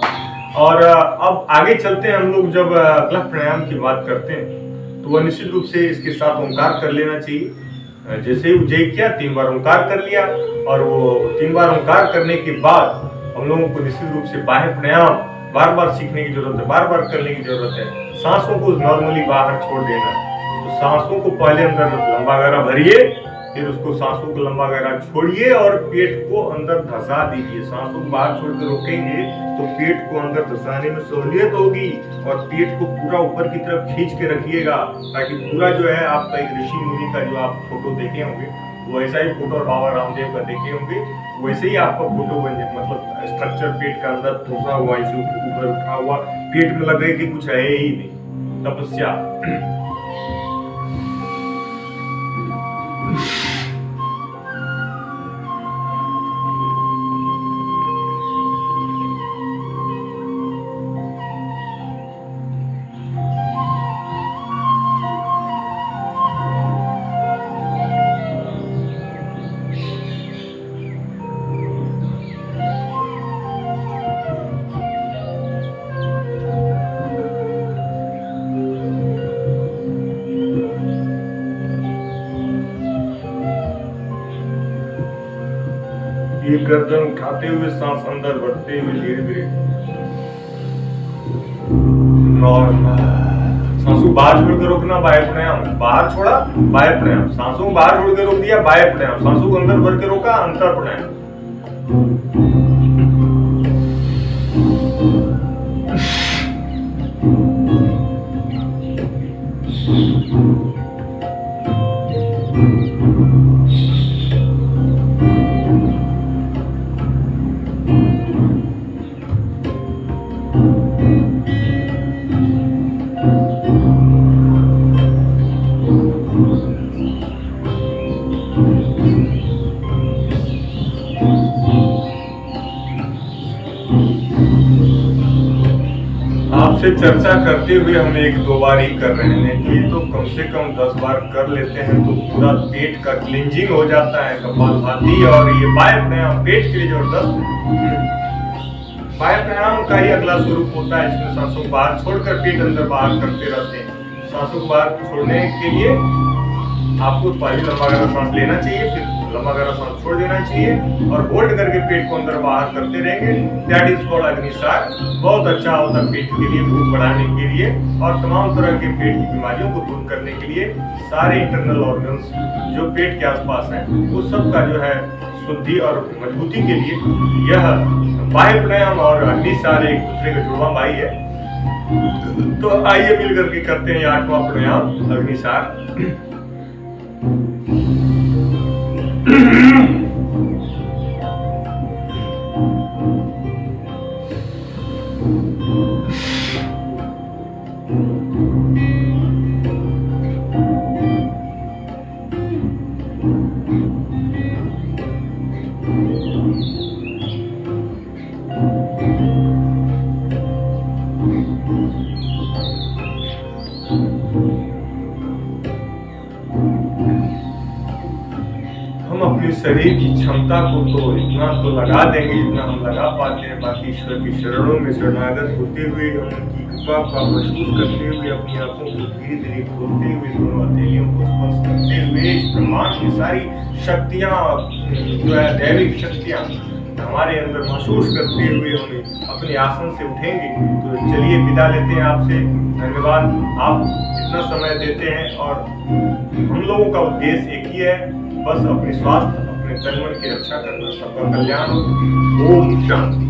और अब आगे चलते हैं हम लोग। जब अगला प्राणायाम की बात करते हैं तो वह निश्चित रूप से इसके साथ ओंकार कर लेना चाहिए। जैसे ही उज्जयी किया, 3 बार ओंकार कर लिया, और वो 3 बार ओंकार करने के बाद हम लोगों को निश्चित रूप से बाह्य प्राणायाम बार बार सीखने की जरूरत है, बार बार करने की जरूरत है। सांसों को नॉर्मली बाहर छोड़ देना। तो सांसों को पहले अंदर लंबा गहरा भरिए, फिर उसको सांसों को लंबा गहरा छोड़िए और पेट को अंदर धंसा दीजिए। सांसों को बाहर छोड़ के रोकेंगे तो पेट को अंदर धंसाने में सहूलियत होगी और पेट को पूरा ऊपर की तरफ खींच के रखिएगा, ताकि पूरा जो है आपका एक ऋषि मुनि का जो आप फोटो देखे होंगे वैसा ही फोटो, और बाबा रामदेव का देखे होंगे वैसे ही आपका फोटो बन जाए। मतलब स्ट्रक्चर पेट का अंदर धंसा हुआ, इसे ऊपर उठा हुआ, पेट में लगे कि कुछ है ही नहीं। तपस्या। ये गर्दन उठाते हुए सांस अंदर बढ़ते हुए धीरे धीरे नॉर्मल। सांसों बाहर छोड़ के रोकना, बाह्य प्राणायाम। बाहर छोड़ा, बाह्य प्राणायाम। सांसों को बाहर छोड़ के रोक दिया, बाह्य प्राणायाम। सांसों को अंदर भर के रोका, अंतर प्राणायाम। आपसे चर्चा करते हुए हम 1-2 बार ही कर रहे हैं, तो ये तो कम से कम 10 बार कर लेते हैं तो पूरा पेट का क्लींजिंग हो जाता है, कपालभाति। और ये बाह्य प्राणायाम पेट के लिए जबरदस्त है। बाह्य प्राणायाम का ही अगला स्वरूप होता है, जिसमें सांसों को बाहर छोड़कर पेट अंदर बाहर करते रहते हैं। सांसों को बाहर छोड़ने के लिए आपको पहले लंबा गहरा सांस लेना चाहिए, फिर लंबा गहरा सांस छोड़ देना चाहिए और होल्ड करके पेट को अंदर बाहर करते रहेंगे। That is called Agnisar. बहुत अच्छा होता है पेट के लिए, भूख बढ़ाने के लिए और तमाम तरह के पेट की बीमारियों को दूर करने के लिए। सारे इंटरनल ऑर्गन्स जो पेट के आसपास हैं वो सब का जो है शुद्धि और मजबूती के लिए यह बाह्य प्राणायाम और अग्निसार एक दूसरे का जुड़वा भाई है। तो आइए मिल करके करते हैं 8वां प्राणायाम अग्निसार। हम अपने शरीर की क्षमता को तो इतना तो लगा देंगे जितना हम लगा पाते हैं। बाकी ईश्वर की शरणों में शरणागत होते हुए, उनकी कृपा का महसूस करते हुए, अपनी आंखों को धीरे धीरे खोलते हुए, दोनों हथेलियों को स्पर्श करते हुए इस ब्रह्मांड की सारी शक्तियाँ जो है दैविक शक्तियाँ हमारे अंदर महसूस करते हुए हमें अपने आसन से उठेंगे। तो चलिए विदा लेते हैं आपसे। धन्यवाद, आप इतना समय देते हैं और हम लोगों का उद्देश्य एक ही है, बस अपने स्वास्थ्य, अपने तन मन की रक्षा करना। सबका कल्याण हो। ओम शांति।